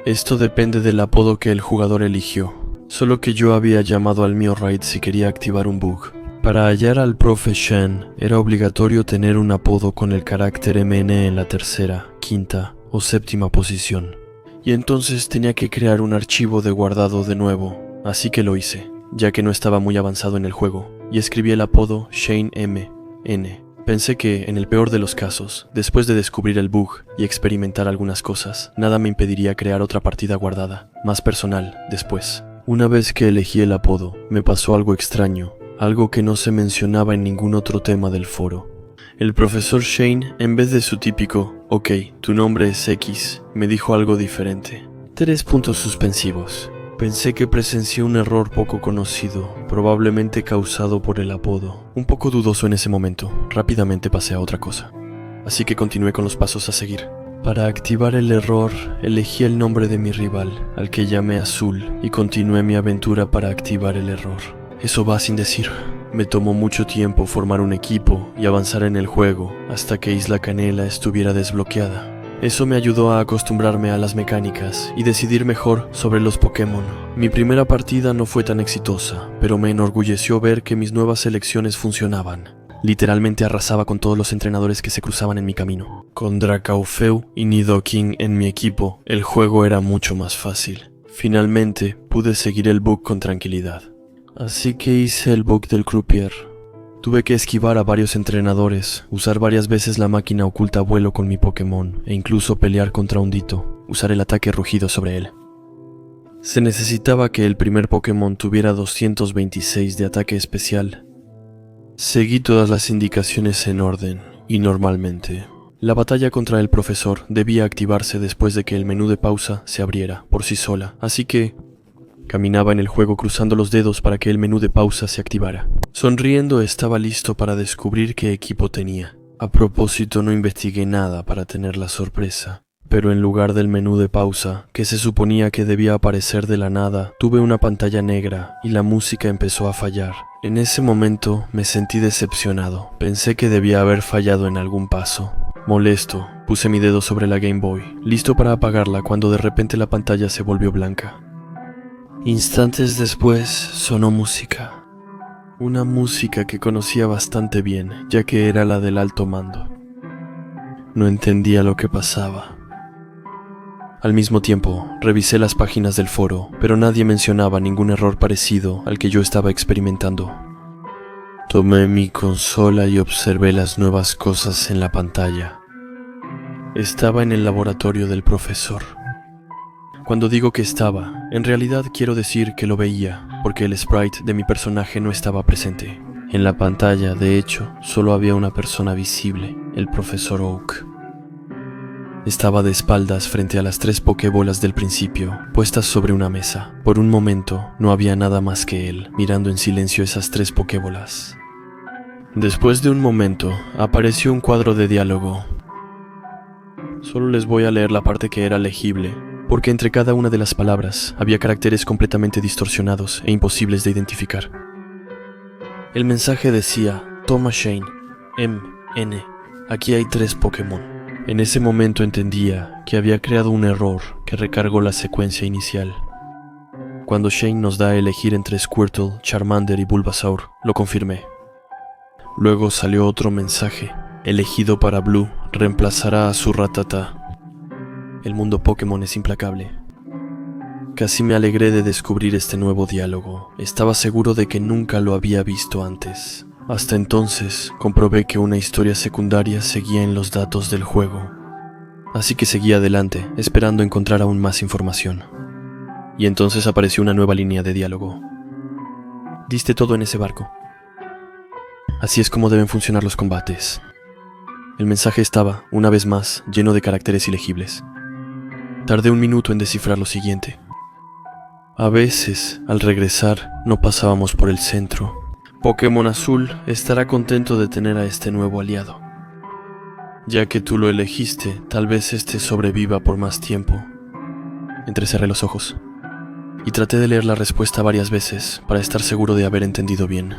[SPEAKER 1] Esto depende del apodo que el jugador eligió, solo que yo había llamado al Meowrite si quería activar un bug. Para hallar al Profe Shen, era obligatorio tener un apodo con el carácter MN en la tercera, quinta o séptima posición. Y entonces tenía que crear un archivo de guardado de nuevo, así que lo hice, ya que no estaba muy avanzado en el juego, y escribí el apodo Shane M.N. Pensé que, en el peor de los casos, después de descubrir el bug y experimentar algunas cosas, nada me impediría crear otra partida guardada, más personal, después. Una vez que elegí el apodo, me pasó algo extraño, algo que no se mencionaba en ningún otro tema del foro. El profesor Shane, en vez de su típico, ok, tu nombre es X, me dijo algo diferente. 3 puntos suspensivos. Pensé que presencié un error poco conocido, probablemente causado por el apodo. Un poco dudoso en ese momento, rápidamente pasé a otra cosa. Así que continué con los pasos a seguir. Para activar el error, elegí el nombre de mi rival, al que llamé Azul, y continué mi aventura para activar el error. Eso va sin decir. Me tomó mucho tiempo formar un equipo y avanzar en el juego, hasta que Isla Canela estuviera desbloqueada. Eso me ayudó a acostumbrarme a las mecánicas y decidir mejor sobre los Pokémon. Mi primera partida no fue tan exitosa, pero me enorgulleció ver que mis nuevas selecciones funcionaban. Literalmente arrasaba con todos los entrenadores que se cruzaban en mi camino. Con Dracaufeu y Nidoking en mi equipo, el juego era mucho más fácil. Finalmente, pude seguir el bug con tranquilidad. Así que hice el bug del Croupier. Tuve que esquivar a varios entrenadores, usar varias veces la máquina oculta vuelo con mi Pokémon, e incluso pelear contra un Ditto, usar el ataque rugido sobre él. Se necesitaba que el primer Pokémon tuviera 226 de ataque especial. Seguí todas las indicaciones en orden, y normalmente. La batalla contra el profesor debía activarse después de que el menú de pausa se abriera por sí sola, así que caminaba en el juego cruzando los dedos para que el menú de pausa se activara. Sonriendo estaba listo para descubrir qué equipo tenía. A propósito, no investigué nada para tener la sorpresa. Pero en lugar del menú de pausa, que se suponía que debía aparecer de la nada, tuve una pantalla negra y la música empezó a fallar. En ese momento me sentí decepcionado. Pensé que debía haber fallado en algún paso. Molesto, puse mi dedo sobre la Game Boy, listo para apagarla cuando de repente la pantalla se volvió blanca. Instantes después sonó música. Una música que conocía bastante bien, ya que era la del alto mando. No entendía lo que pasaba. Al mismo tiempo, revisé las páginas del foro, pero nadie mencionaba ningún error parecido al que yo estaba experimentando. Tomé mi consola y observé las nuevas cosas en la pantalla. Estaba en el laboratorio del profesor. Cuando digo que estaba, en realidad quiero decir que lo veía, porque el sprite de mi personaje no estaba presente. En la pantalla, de hecho, solo había una persona visible, el profesor Oak. Estaba de espaldas frente a las 3 Pokébolas del principio, puestas sobre una mesa. Por un momento, no había nada más que él, mirando en silencio esas 3 Pokébolas. Después de un momento, apareció un cuadro de diálogo. Solo les voy a leer la parte que era legible, porque entre cada una de las palabras había caracteres completamente distorsionados e imposibles de identificar. El mensaje decía: Toma Shane, M.N. Aquí hay 3 Pokémon. En ese momento entendía que había creado un error que recargó la secuencia inicial. Cuando Shane nos da a elegir entre Squirtle, Charmander y Bulbasaur, lo confirmé. Luego salió otro mensaje: elegido para Blue, reemplazará a su Rattata. El mundo Pokémon es implacable. Casi me alegré de descubrir este nuevo diálogo. Estaba seguro de que nunca lo había visto antes. Hasta entonces, comprobé que una historia secundaria seguía en los datos del juego. Así que seguí adelante, esperando encontrar aún más información. Y entonces apareció una nueva línea de diálogo. Diste todo en ese barco. Así es como deben funcionar los combates. El mensaje estaba, una vez más, lleno de caracteres ilegibles. Tardé un minuto en descifrar lo siguiente. A veces, al regresar, no pasábamos por el centro. Pokémon Azul estará contento de tener a este nuevo aliado. Ya que tú lo elegiste, tal vez este sobreviva por más tiempo. Entrecerré los ojos y traté de leer la respuesta varias veces para estar seguro de haber entendido bien.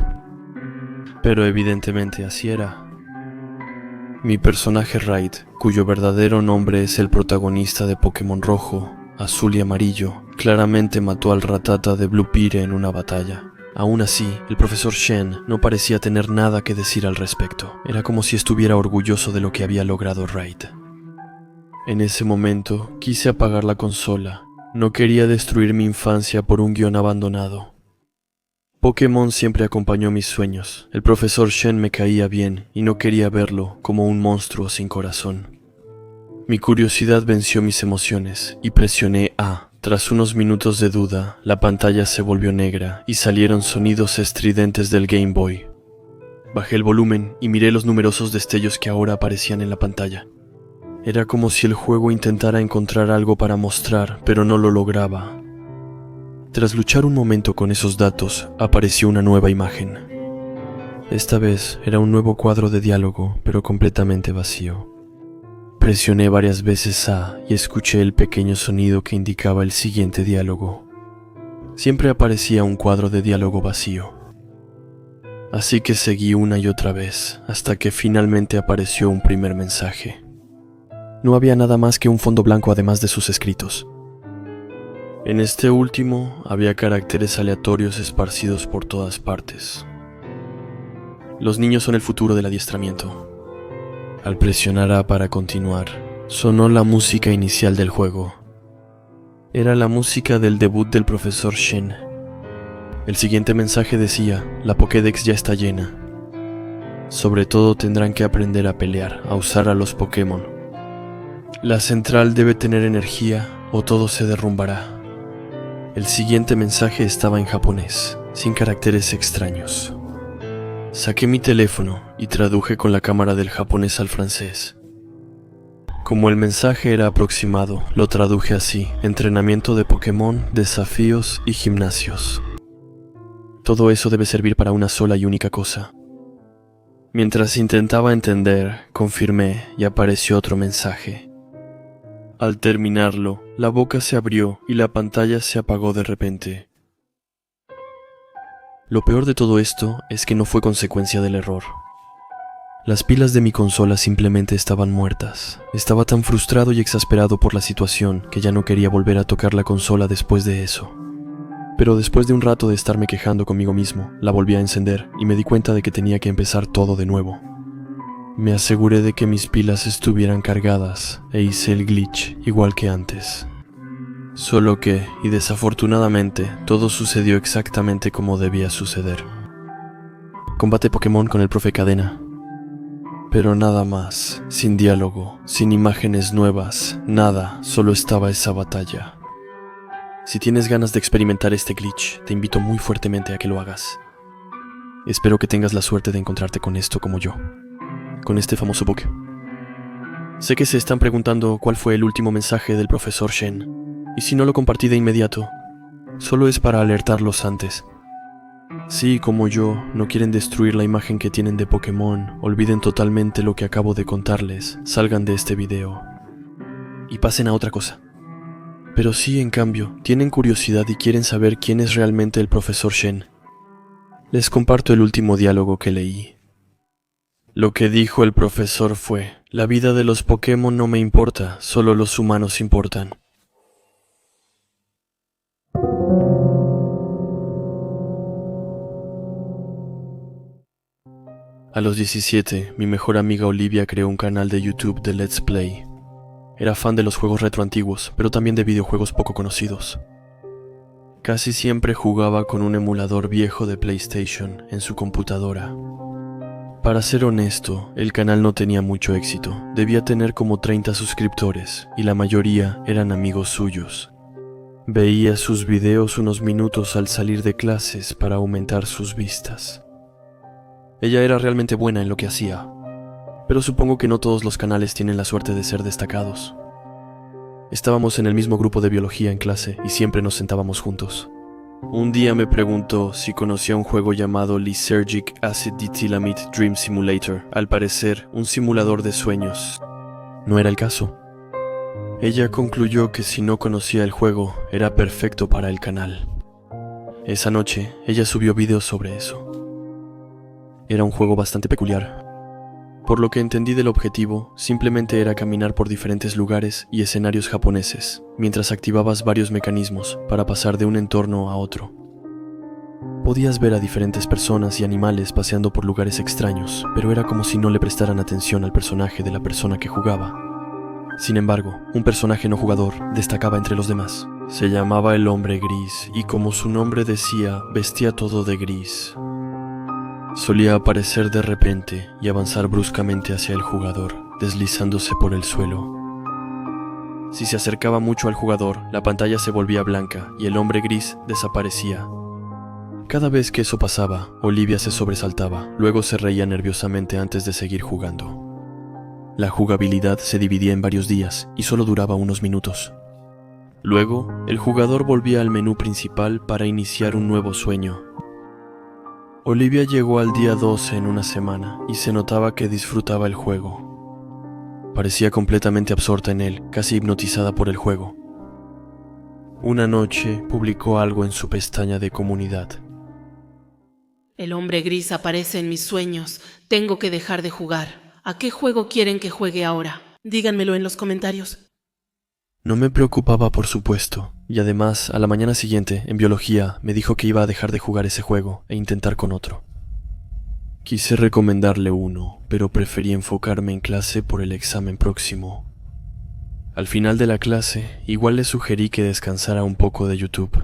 [SPEAKER 1] Pero evidentemente así era. Mi personaje Raid, cuyo verdadero nombre es el protagonista de Pokémon Rojo, Azul y Amarillo, claramente mató al Rattata de Blue Pyre en una batalla. Aún así, el profesor Shen no parecía tener nada que decir al respecto. Era como si estuviera orgulloso de lo que había logrado Raid. En ese momento, quise apagar la consola. No quería destruir mi infancia por un guión abandonado. Pokémon siempre acompañó mis sueños. El profesor Shen me caía bien y no quería verlo como un monstruo sin corazón. Mi curiosidad venció mis emociones y presioné A. Tras unos minutos de duda, la pantalla se volvió negra y salieron sonidos estridentes del Game Boy. Bajé el volumen y miré los numerosos destellos que ahora aparecían en la pantalla. Era como si el juego intentara encontrar algo para mostrar, pero no lo lograba. Tras luchar un momento con esos datos, apareció una nueva imagen. Esta vez era un nuevo cuadro de diálogo, pero completamente vacío. Presioné varias veces A y escuché el pequeño sonido que indicaba el siguiente diálogo. Siempre aparecía un cuadro de diálogo vacío. Así que seguí una y otra vez, hasta que finalmente apareció un primer mensaje. No había nada más que un fondo blanco además de sus escritos. En este último había caracteres aleatorios esparcidos por todas partes. Los niños son el futuro del adiestramiento. Al presionar A para continuar, sonó la música inicial del juego. Era la música del debut del profesor Shen. El siguiente mensaje decía: la Pokédex ya está llena. Sobre todo tendrán que aprender a pelear, a usar a los Pokémon. La central debe tener energía o todo se derrumbará. El siguiente mensaje estaba en japonés, sin caracteres extraños. Saqué mi teléfono y traduje con la cámara del japonés al francés. Como el mensaje era aproximado, lo traduje así: entrenamiento de Pokémon, desafíos y gimnasios. Todo eso debe servir para una sola y única cosa. Mientras intentaba entender, confirmé y apareció otro mensaje. Al terminarlo, la boca se abrió y la pantalla se apagó de repente. Lo peor de todo esto es que no fue consecuencia del error. Las pilas de mi consola simplemente estaban muertas. Estaba tan frustrado y exasperado por la situación que ya no quería volver a tocar la consola después de eso. Pero después de un rato de estarme quejando conmigo mismo, la volví a encender y me di cuenta de que tenía que empezar todo de nuevo. Me aseguré de que mis pilas estuvieran cargadas e hice el glitch igual que antes. Solo que, y desafortunadamente, todo sucedió exactamente como debía suceder. Combate Pokémon con el profe Cadena. Pero nada más, sin diálogo, sin imágenes nuevas, nada, solo estaba esa batalla. Si tienes ganas de experimentar este glitch, te invito muy fuertemente a que lo hagas. Espero que tengas la suerte de encontrarte con esto como yo, con este famoso bug. Sé que se están preguntando cuál fue el último mensaje del profesor Shen, y si no lo compartí de inmediato, solo es para alertarlos antes. Si, como yo, no quieren destruir la imagen que tienen de Pokémon, olviden totalmente lo que acabo de contarles, salgan de este video y pasen a otra cosa. Pero si, en cambio, tienen curiosidad y quieren saber quién es realmente el profesor Shen, les comparto el último diálogo que leí. Lo que dijo el profesor fue: la vida de los Pokémon no me importa, solo los humanos importan. A los 17, mi mejor amiga Olivia creó un canal de YouTube de Let's Play. Era fan de los juegos retro antiguos, pero también de videojuegos poco conocidos. Casi siempre jugaba con un emulador viejo de PlayStation en su computadora. Para ser honesto, el canal no tenía mucho éxito. Debía tener como 30 suscriptores, y la mayoría eran amigos suyos. Veía sus videos unos minutos al salir de clases para aumentar sus vistas. Ella era realmente buena en lo que hacía, pero supongo que no todos los canales tienen la suerte de ser destacados. Estábamos en el mismo grupo de biología en clase y siempre nos sentábamos juntos. Un día me preguntó si conocía un juego llamado Lysergic Acid Dithylamide Dream Simulator, al parecer un simulador de sueños. No era el caso. Ella concluyó que si no conocía el juego, era perfecto para el canal. Esa noche, ella subió videos sobre eso. Era un juego bastante peculiar. Por lo que entendí del objetivo, simplemente era caminar por diferentes lugares y escenarios japoneses, mientras activabas varios mecanismos para pasar de un entorno a otro. Podías ver a diferentes personas y animales paseando por lugares extraños, pero era como si no le prestaran atención al personaje de la persona que jugaba. Sin embargo, un personaje no jugador destacaba entre los demás. Se llamaba el Hombre Gris, y como su nombre decía, vestía todo de gris. Solía aparecer de repente y avanzar bruscamente hacia el jugador, deslizándose por el suelo. Si se acercaba mucho al jugador, la pantalla se volvía blanca y el Hombre Gris desaparecía. Cada vez que eso pasaba, Olivia se sobresaltaba, luego se reía nerviosamente antes de seguir jugando. La jugabilidad se dividía en varios días y solo duraba unos minutos. Luego, el jugador volvía al menú principal para iniciar un nuevo sueño. Olivia llegó al día 12 en una semana y se notaba que disfrutaba el juego. Parecía completamente absorta en él, casi hipnotizada por el juego. Una noche publicó algo en su pestaña de comunidad.
[SPEAKER 3] El Hombre Gris aparece en mis sueños. Tengo que dejar de jugar. ¿A qué juego quieren que juegue ahora? Díganmelo en los comentarios.
[SPEAKER 1] No me preocupaba, por supuesto, y además, a la mañana siguiente, en biología, me dijo que iba a dejar de jugar ese juego e intentar con otro. Quise recomendarle uno, pero preferí enfocarme en clase por el examen próximo. Al final de la clase, igual le sugerí que descansara un poco de YouTube.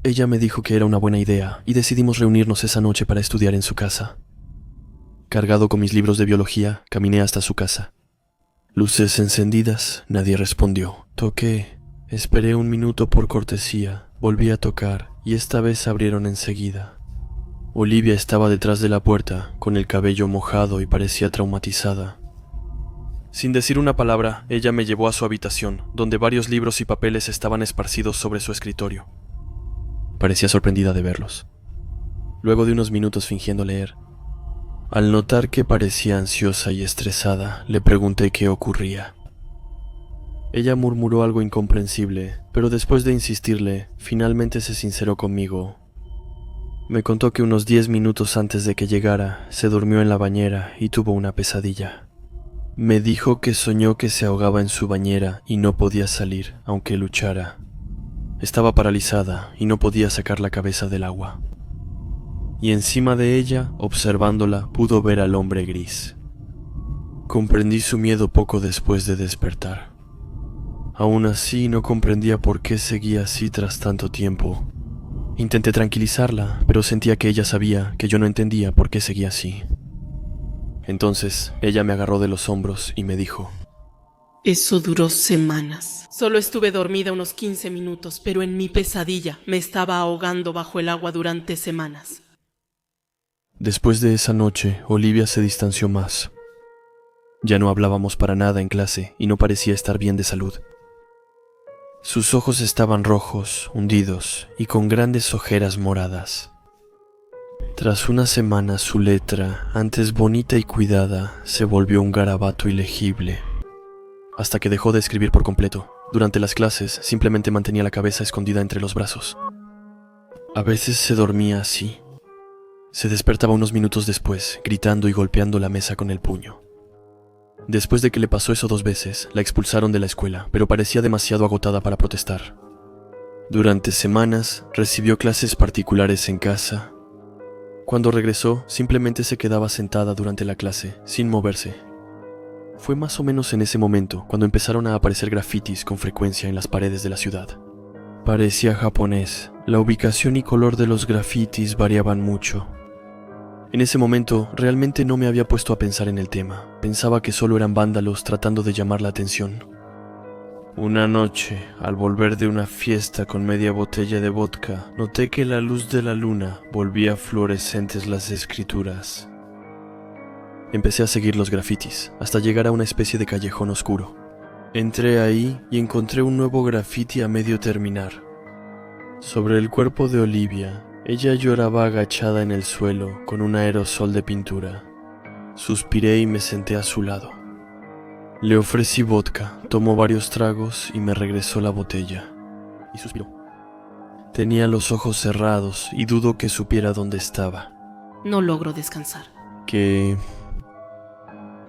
[SPEAKER 1] Ella me dijo que era una buena idea, y decidimos reunirnos esa noche para estudiar en su casa. Cargado con mis libros de biología, caminé hasta su casa. Luces encendidas, nadie respondió. Toqué. Esperé un minuto por cortesía, volví a tocar y esta vez abrieron enseguida. Olivia estaba detrás de la puerta, con el cabello mojado y parecía traumatizada. Sin decir una palabra, ella me llevó a su habitación, donde varios libros y papeles estaban esparcidos sobre su escritorio. Parecía sorprendida de verlos. Luego de unos minutos fingiendo leer, al notar que parecía ansiosa y estresada, le pregunté qué ocurría. Ella murmuró algo incomprensible, pero después de insistirle, finalmente se sinceró conmigo. Me contó que unos 10 minutos antes de que llegara, se durmió en la bañera y tuvo una pesadilla. Me dijo que soñó que se ahogaba en su bañera y no podía salir, aunque luchara. Estaba paralizada y no podía sacar la cabeza del agua. Y encima de ella, observándola, pudo ver al hombre gris. Comprendí su miedo poco después de despertar. Aún así, no comprendía por qué seguía así tras tanto tiempo. Intenté tranquilizarla, pero sentía que ella sabía que yo no entendía por qué seguía así. Entonces, ella me agarró de los hombros y me dijo:
[SPEAKER 3] Eso duró semanas. Solo estuve dormida unos 15 minutos, pero en mi pesadilla me estaba ahogando bajo el agua durante semanas.
[SPEAKER 1] Después de esa noche, Olivia se distanció más. Ya no hablábamos para nada en clase y no parecía estar bien de salud. Sus ojos estaban rojos, hundidos y con grandes ojeras moradas. Tras unas semanas su letra, antes bonita y cuidada, se volvió un garabato ilegible, hasta que dejó de escribir por completo. Durante las clases simplemente mantenía la cabeza escondida entre los brazos. A veces se dormía así. Se despertaba unos minutos después, gritando y golpeando la mesa con el puño. Después de que le pasó eso 2 veces, la expulsaron de la escuela, pero parecía demasiado agotada para protestar. Durante semanas, recibió clases particulares en casa. Cuando regresó, simplemente se quedaba sentada durante la clase, sin moverse. Fue más o menos en ese momento cuando empezaron a aparecer grafitis con frecuencia en las paredes de la ciudad. Parecía japonés. La ubicación y color de los grafitis variaban mucho. En ese momento, realmente no me había puesto a pensar en el tema. Pensaba que solo eran vándalos tratando de llamar la atención. Una noche, al volver de una fiesta con media botella de vodka, noté que la luz de la luna volvía fluorescentes las escrituras. Empecé a seguir los grafitis, hasta llegar a una especie de callejón oscuro. Entré ahí y encontré un nuevo grafiti a medio terminar. Sobre el cuerpo de Olivia, ella lloraba agachada en el suelo con un aerosol de pintura. Suspiré y me senté a su lado. Le ofrecí vodka, tomó varios tragos y me regresó la botella. Y suspiró. Tenía los ojos cerrados y dudo que supiera dónde estaba.
[SPEAKER 3] No logro descansar.
[SPEAKER 1] ¿Qué?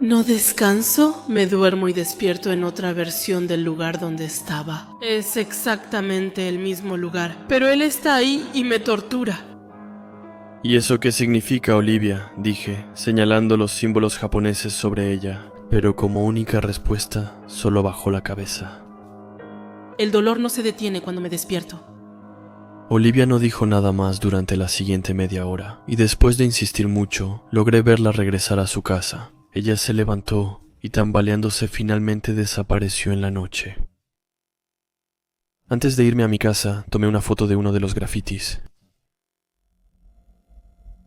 [SPEAKER 3] ¿No descanso? Me duermo y despierto en otra versión del lugar donde estaba. Es exactamente el mismo lugar, pero él está ahí y me tortura.
[SPEAKER 1] ¿Y eso qué significa, Olivia?, dije, señalando los símbolos japoneses sobre ella, pero como única respuesta, solo bajó la cabeza.
[SPEAKER 3] El dolor no se detiene cuando me despierto.
[SPEAKER 1] Olivia no dijo nada más durante la siguiente media hora, y después de insistir mucho, logré verla regresar a su casa. Ella se levantó y tambaleándose finalmente desapareció en la noche. Antes de irme a mi casa, tomé una foto de uno de los grafitis.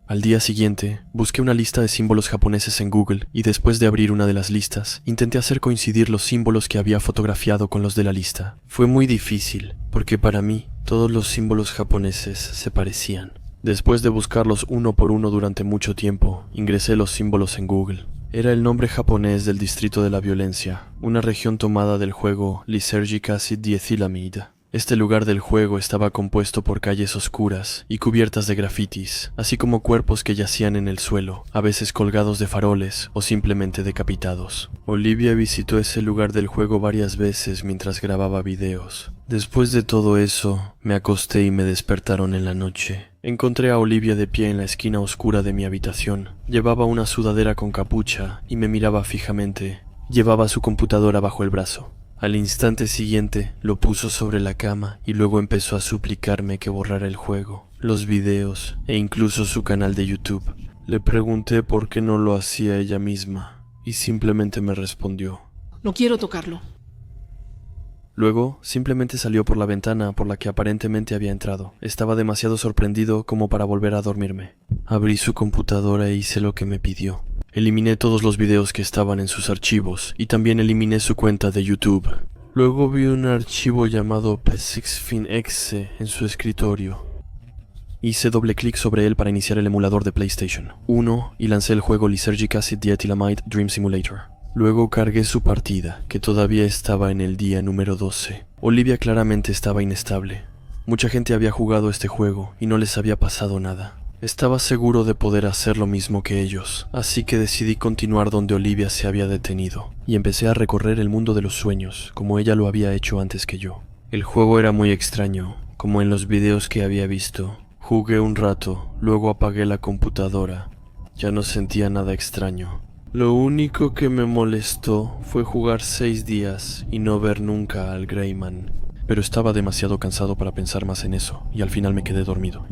[SPEAKER 1] Al día siguiente, busqué una lista de símbolos japoneses en Google y después de abrir una de las listas, intenté hacer coincidir los símbolos que había fotografiado con los de la lista. Fue muy difícil, porque para mí, todos los símbolos japoneses se parecían. Después de buscarlos uno por uno durante mucho tiempo, ingresé los símbolos en Google. Era el nombre japonés del Distrito de la Violencia, una región tomada del juego Lysergic Acid Diethylamide. Este lugar del juego estaba compuesto por calles oscuras y cubiertas de grafitis, así como cuerpos que yacían en el suelo, a veces colgados de faroles o simplemente decapitados. Olivia visitó ese lugar del juego varias veces mientras grababa videos. Después de todo eso, me acosté y me despertaron en la noche. Encontré a Olivia de pie en la esquina oscura de mi habitación. Llevaba una sudadera con capucha y me miraba fijamente. Llevaba su computadora bajo el brazo. Al instante siguiente, lo puso sobre la cama y luego empezó a suplicarme que borrara el juego, los videos e incluso su canal de YouTube. Le pregunté por qué no lo hacía ella misma y simplemente me respondió:
[SPEAKER 3] No quiero tocarlo.
[SPEAKER 1] Luego, simplemente salió por la ventana por la que aparentemente había entrado. Estaba demasiado sorprendido como para volver a dormirme. Abrí su computadora e hice lo que me pidió. Eliminé todos los videos que estaban en sus archivos y también eliminé su cuenta de YouTube. Luego vi un archivo llamado P6FinExe en su escritorio. Hice doble clic sobre él para iniciar el emulador de PlayStation 1 y lancé el juego Lysergic Acid Diethylamide Dream Simulator. Luego cargué su partida, que todavía estaba en el día número 12. Olivia claramente estaba inestable. Mucha gente había jugado este juego y no les había pasado nada. Estaba seguro de poder hacer lo mismo que ellos, así que decidí continuar donde Olivia se había detenido, y empecé a recorrer el mundo de los sueños, como ella lo había hecho antes que yo. El juego era muy extraño, como en los videos que había visto. Jugué un rato, luego apagué la computadora. Ya no sentía nada extraño. Lo único que me molestó fue jugar 6 días y no ver nunca al Greyman. Pero estaba demasiado cansado para pensar más en eso, y al final me quedé dormido.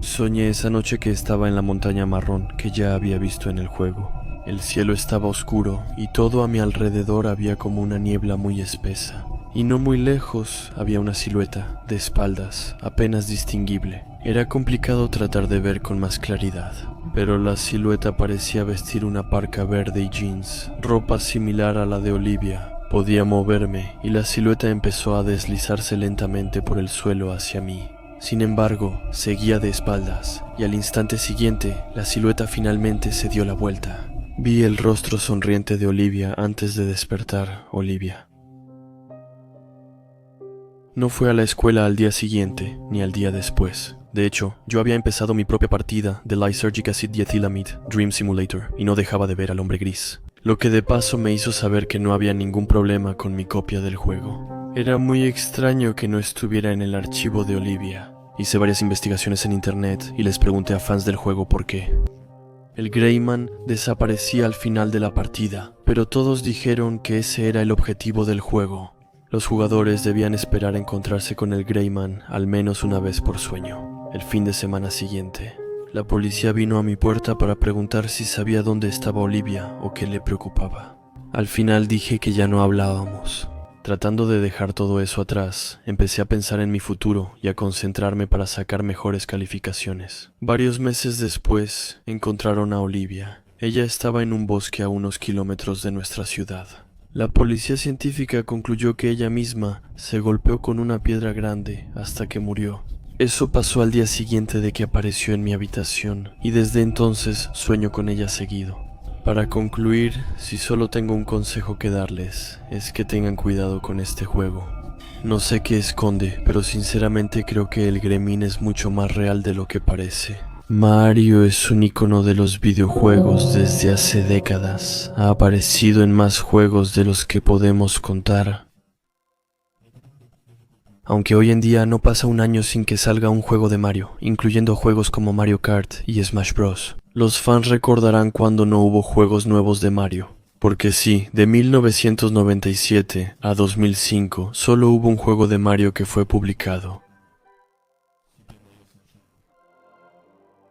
[SPEAKER 1] Soñé esa noche que estaba en la montaña marrón que ya había visto en el juego. El cielo estaba oscuro y todo a mi alrededor había como una niebla muy espesa. Y no muy lejos había una silueta, de espaldas, apenas distinguible. Era complicado tratar de ver con más claridad, pero la silueta parecía vestir una parka verde y jeans, ropa similar a la de Olivia. Podía moverme y la silueta empezó a deslizarse lentamente por el suelo hacia mí. Sin embargo, seguía de espaldas, y al instante siguiente, la silueta finalmente se dio la vuelta. Vi el rostro sonriente de Olivia antes de despertar, Olivia. No fue a la escuela al día siguiente, ni al día después. De hecho, yo había empezado mi propia partida de Lysergic Acid Diethylamide Dream Simulator, y no dejaba de ver al hombre gris. Lo que de paso me hizo saber que no había ningún problema con mi copia del juego. Era muy extraño que no estuviera en el archivo de Olivia. Hice varias investigaciones en internet y les pregunté a fans del juego por qué. El Greyman desaparecía al final de la partida, pero todos dijeron que ese era el objetivo del juego. Los jugadores debían esperar a encontrarse con el Greyman al menos una vez por sueño. El fin de semana siguiente, la policía vino a mi puerta para preguntar si sabía dónde estaba Olivia o qué le preocupaba. Al final dije que ya no hablábamos. Tratando de dejar todo eso atrás, empecé a pensar en mi futuro y a concentrarme para sacar mejores calificaciones. Varios meses después, encontraron a Olivia. Ella estaba en un bosque a unos kilómetros de nuestra ciudad. La policía científica concluyó que ella misma se golpeó con una piedra grande hasta que murió. Eso pasó al día siguiente de que apareció en mi habitación, y desde entonces sueño con ella seguido. Para concluir, si solo tengo un consejo que darles, es que tengan cuidado con este juego. No sé qué esconde, pero sinceramente creo que el Gremlin es mucho más real de lo que parece. Mario es un icono de los videojuegos desde hace décadas. Ha aparecido en más juegos de los que podemos contar. Aunque hoy en día no pasa un año sin que salga un juego de Mario, incluyendo juegos como Mario Kart y Smash Bros. Los fans recordarán cuando no hubo juegos nuevos de Mario. Porque sí, de 1997 a 2005 solo hubo un juego de Mario que fue publicado.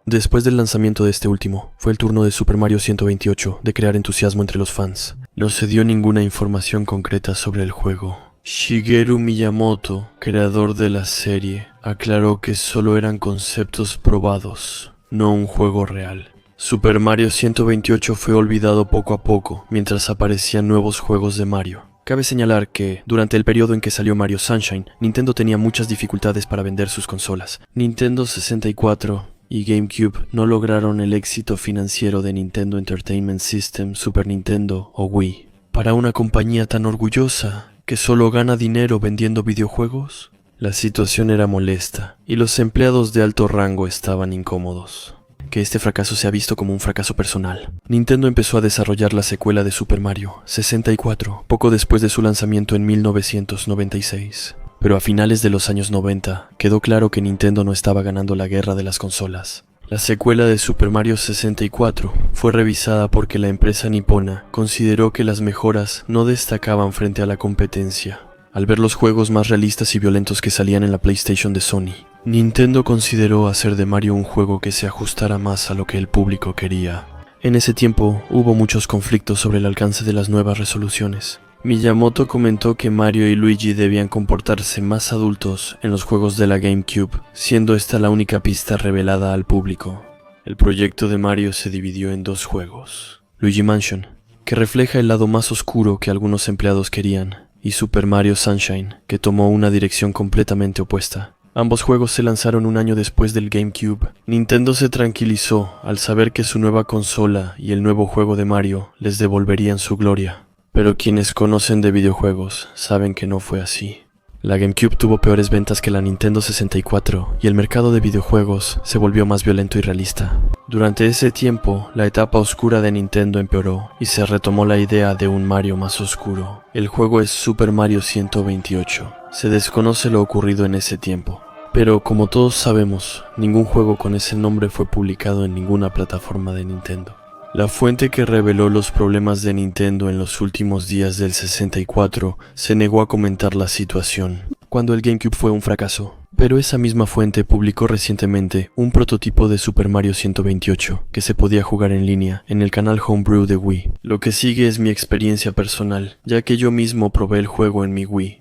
[SPEAKER 1] Después del lanzamiento de este último, fue el turno de Super Mario 128 de crear entusiasmo entre los fans. No se dio ninguna información concreta sobre el juego. Shigeru Miyamoto, creador de la serie, aclaró que solo eran conceptos probados, no un juego real. Super Mario 128 fue olvidado poco a poco mientras aparecían nuevos juegos de Mario. Cabe señalar que, durante el periodo en que salió Mario Sunshine, Nintendo tenía muchas dificultades para vender sus consolas. Nintendo 64 y GameCube no lograron el éxito financiero de Nintendo Entertainment System, Super Nintendo o Wii. Para una compañía tan orgullosa, que solo gana dinero vendiendo videojuegos, la situación era molesta y los empleados de alto rango estaban incómodos. Que este fracaso sea visto como un fracaso personal. Nintendo empezó a desarrollar la secuela de Super Mario 64 poco después de su lanzamiento en 1996. Pero a finales de los años 90 quedó claro que Nintendo no estaba ganando la guerra de las consolas. La secuela de Super Mario 64 fue revisada porque la empresa nipona consideró que las mejoras no destacaban frente a la competencia. Al ver los juegos más realistas y violentos que salían en la PlayStation de Sony, Nintendo consideró hacer de Mario un juego que se ajustara más a lo que el público quería. En ese tiempo hubo muchos conflictos sobre el alcance de las nuevas resoluciones. Miyamoto comentó que Mario y Luigi debían comportarse más adultos en los juegos de la GameCube, siendo esta la única pista revelada al público. El proyecto de Mario se dividió en 2 juegos: Luigi Mansion, que refleja el lado más oscuro que algunos empleados querían, y Super Mario Sunshine, que tomó una dirección completamente opuesta. Ambos juegos se lanzaron un año después del GameCube. Nintendo se tranquilizó al saber que su nueva consola y el nuevo juego de Mario les devolverían su gloria. Pero quienes conocen de videojuegos saben que no fue así. La GameCube tuvo peores ventas que la Nintendo 64 y el mercado de videojuegos se volvió más violento y realista. Durante ese tiempo, la etapa oscura de Nintendo empeoró y se retomó la idea de un Mario más oscuro. El juego es Super Mario 128. Se desconoce lo ocurrido en ese tiempo. Pero como todos sabemos, ningún juego con ese nombre fue publicado en ninguna plataforma de Nintendo. La fuente que reveló los problemas de Nintendo en los últimos días del 64 se negó a comentar la situación, cuando el GameCube fue un fracaso. Pero esa misma fuente publicó recientemente un prototipo de Super Mario 128 que se podía jugar en línea en el canal Homebrew de Wii. Lo que sigue es mi experiencia personal, ya que yo mismo probé el juego en mi Wii.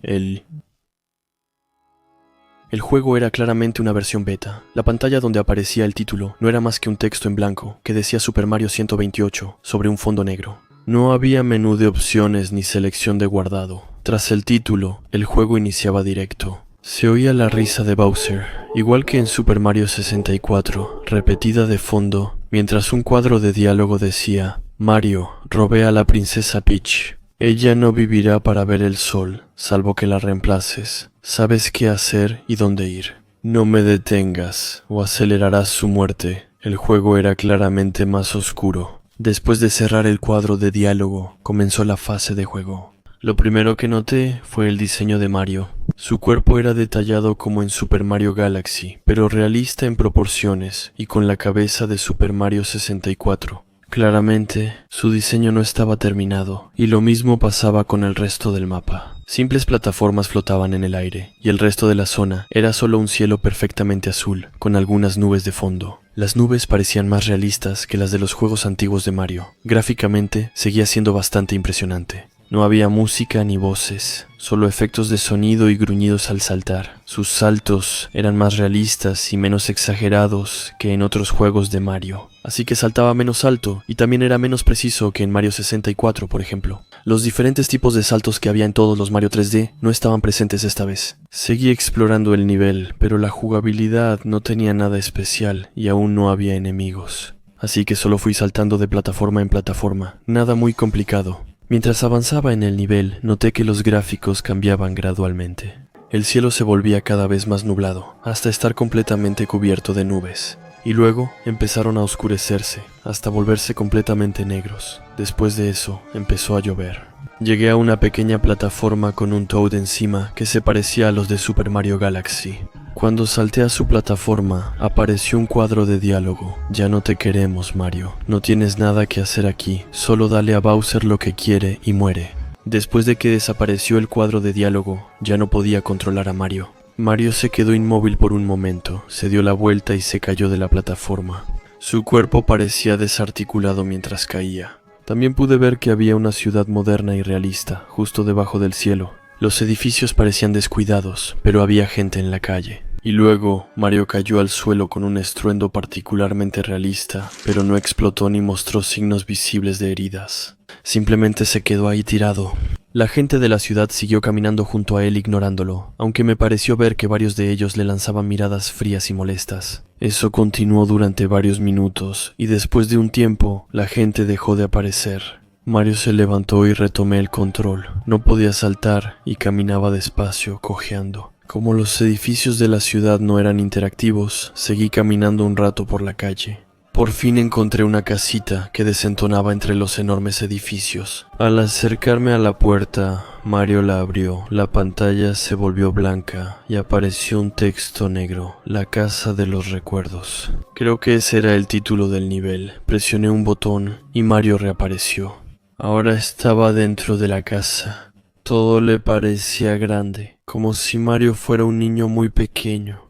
[SPEAKER 1] El juego era claramente una versión beta. La pantalla donde aparecía el título no era más que un texto en blanco que decía Super Mario 128 sobre un fondo negro. No había menú de opciones ni selección de guardado. Tras el título, el juego iniciaba directo. Se oía la risa de Bowser, igual que en Super Mario 64, repetida de fondo, mientras un cuadro de diálogo decía: Mario, robé a la princesa Peach. Ella no vivirá para ver el sol, salvo que la reemplaces. Sabes qué hacer y dónde ir. No me detengas, o acelerarás su muerte. El juego era claramente más oscuro. Después de cerrar el cuadro de diálogo, comenzó la fase de juego. Lo primero que noté fue el diseño de Mario. Su cuerpo era detallado como en Super Mario Galaxy, pero realista en proporciones y con la cabeza de Super Mario 64. Claramente, su diseño no estaba terminado, y lo mismo pasaba con el resto del mapa. Simples plataformas flotaban en el aire, y el resto de la zona era solo un cielo perfectamente azul, con algunas nubes de fondo. Las nubes parecían más realistas que las de los juegos antiguos de Mario. Gráficamente, seguía siendo bastante impresionante. No había música ni voces, solo efectos de sonido y gruñidos al saltar. Sus saltos eran más realistas y menos exagerados que en otros juegos de Mario, así que saltaba menos alto y también era menos preciso que en Mario 64, por ejemplo. Los diferentes tipos de saltos que había en todos los Mario 3D no estaban presentes esta vez. Seguí explorando el nivel, pero la jugabilidad no tenía nada especial y aún no había enemigos. Así que solo fui saltando de plataforma en plataforma, nada muy complicado. Mientras avanzaba en el nivel, noté que los gráficos cambiaban gradualmente. El cielo se volvía cada vez más nublado, hasta estar completamente cubierto de nubes. Y luego empezaron a oscurecerse, hasta volverse completamente negros. Después de eso, empezó a llover. Llegué a una pequeña plataforma con un Toad encima que se parecía a los de Super Mario Galaxy. Cuando salté a su plataforma, apareció un cuadro de diálogo. Ya no te queremos, Mario. No tienes nada que hacer aquí. Solo dale a Bowser lo que quiere y muere. Después de que desapareció el cuadro de diálogo, ya no podía controlar a Mario. Mario se quedó inmóvil por un momento, se dio la vuelta y se cayó de la plataforma. Su cuerpo parecía desarticulado mientras caía. También pude ver que había una ciudad moderna y realista, justo debajo del cielo. Los edificios parecían descuidados, pero había gente en la calle. Y luego, Mario cayó al suelo con un estruendo particularmente realista, pero no explotó ni mostró signos visibles de heridas. Simplemente se quedó ahí tirado. La gente de la ciudad siguió caminando junto a él ignorándolo, aunque me pareció ver que varios de ellos le lanzaban miradas frías y molestas. Eso continuó durante varios minutos, y después de un tiempo, la gente dejó de aparecer. Mario se levantó y retomé el control. No podía saltar y caminaba despacio, cojeando. Como los edificios de la ciudad no eran interactivos, seguí caminando un rato por la calle. Por fin encontré una casita que desentonaba entre los enormes edificios. Al acercarme a la puerta, Mario la abrió. La pantalla se volvió blanca y apareció un texto negro: La casa de los recuerdos. Creo que ese era el título del nivel. Presioné un botón y Mario reapareció. Ahora estaba dentro de la casa. Todo le parecía grande, como si Mario fuera un niño muy pequeño.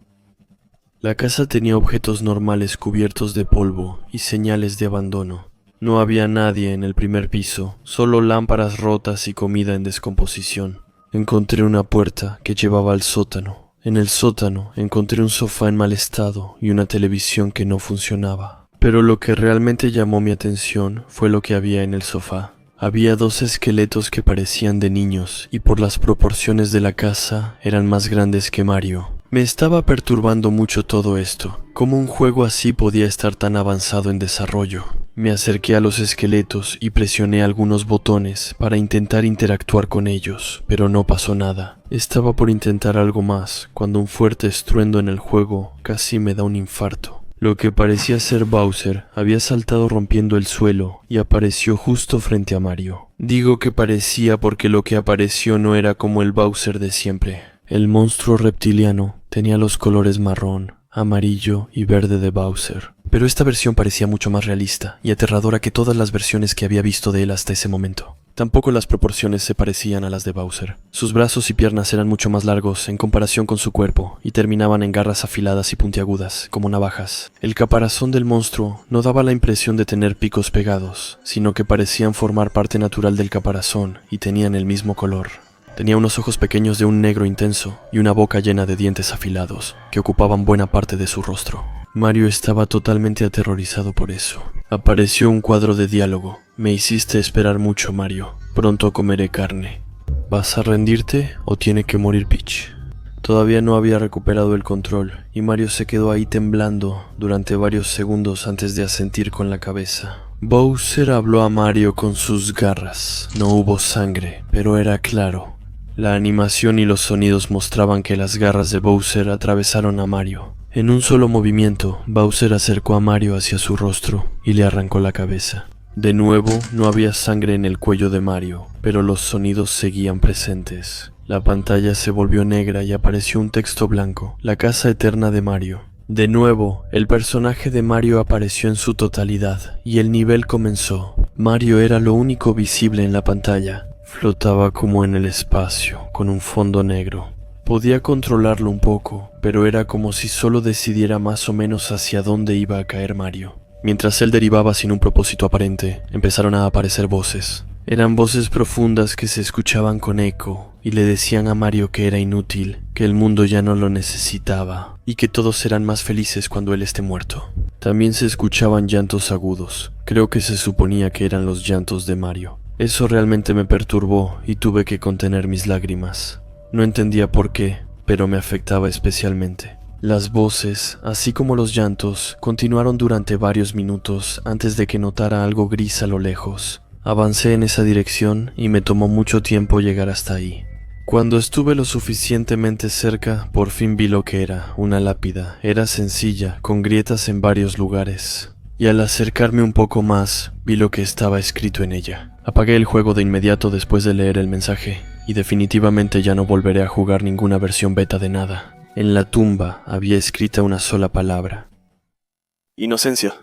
[SPEAKER 1] La casa tenía objetos normales cubiertos de polvo y señales de abandono. No había nadie en el primer piso, solo lámparas rotas y comida en descomposición. Encontré una puerta que llevaba al sótano. En el sótano encontré un sofá en mal estado y una televisión que no funcionaba. Pero lo que realmente llamó mi atención fue lo que había en el sofá. Había 2 esqueletos que parecían de niños y por las proporciones de la casa eran más grandes que Mario. Me estaba perturbando mucho todo esto. ¿Cómo un juego así podía estar tan avanzado en desarrollo? Me acerqué a los esqueletos y presioné algunos botones para intentar interactuar con ellos, pero no pasó nada. Estaba por intentar algo más cuando un fuerte estruendo en el juego casi me da un infarto. Lo que parecía ser Bowser había saltado rompiendo el suelo y apareció justo frente a Mario. Digo que parecía porque lo que apareció no era como el Bowser de siempre. El monstruo reptiliano tenía los colores marrón, amarillo y verde de Bowser. Pero esta versión parecía mucho más realista y aterradora que todas las versiones que había visto de él hasta ese momento. Tampoco las proporciones se parecían a las de Bowser. Sus brazos y piernas eran mucho más largos en comparación con su cuerpo y terminaban en garras afiladas y puntiagudas, como navajas. El caparazón del monstruo no daba la impresión de tener picos pegados, sino que parecían formar parte natural del caparazón y tenían el mismo color. Tenía unos ojos pequeños de un negro intenso y una boca llena de dientes afilados, que ocupaban buena parte de su rostro. Mario estaba totalmente aterrorizado por eso. Apareció un cuadro de diálogo. Me hiciste esperar mucho, Mario. Pronto comeré carne. ¿Vas a rendirte o tiene que morir Peach? Todavía no había recuperado el control y Mario se quedó ahí temblando durante varios segundos antes de asentir con la cabeza. Bowser habló a Mario con sus garras. No hubo sangre, pero era claro. La animación y los sonidos mostraban que las garras de Bowser atravesaron a Mario. En un solo movimiento, Bowser acercó a Mario hacia su rostro y le arrancó la cabeza. De nuevo, no había sangre en el cuello de Mario, pero los sonidos seguían presentes. La pantalla se volvió negra y apareció un texto blanco, la casa eterna de Mario. De nuevo, el personaje de Mario apareció en su totalidad y el nivel comenzó. Mario era lo único visible en la pantalla. Flotaba como en el espacio, con un fondo negro. Podía controlarlo un poco, pero era como si solo decidiera más o menos hacia dónde iba a caer Mario. Mientras él derivaba sin un propósito aparente, empezaron a aparecer voces. Eran voces profundas que se escuchaban con eco y le decían a Mario que era inútil, que el mundo ya no lo necesitaba y que todos serán más felices cuando él esté muerto. También se escuchaban llantos agudos. Creo que se suponía que eran los llantos de Mario. Eso realmente me perturbó y tuve que contener mis lágrimas. No entendía por qué, pero me afectaba especialmente. Las voces, así como los llantos, continuaron durante varios minutos antes de que notara algo gris a lo lejos. Avancé en esa dirección y me tomó mucho tiempo llegar hasta ahí. Cuando estuve lo suficientemente cerca, por fin vi lo que era, una lápida. Era sencilla, con grietas en varios lugares. Y al acercarme un poco más, vi lo que estaba escrito en ella. Apagué el juego de inmediato después de leer el mensaje, y definitivamente ya no volveré a jugar ninguna versión beta de nada. En la tumba había escrita una sola palabra: inocencia.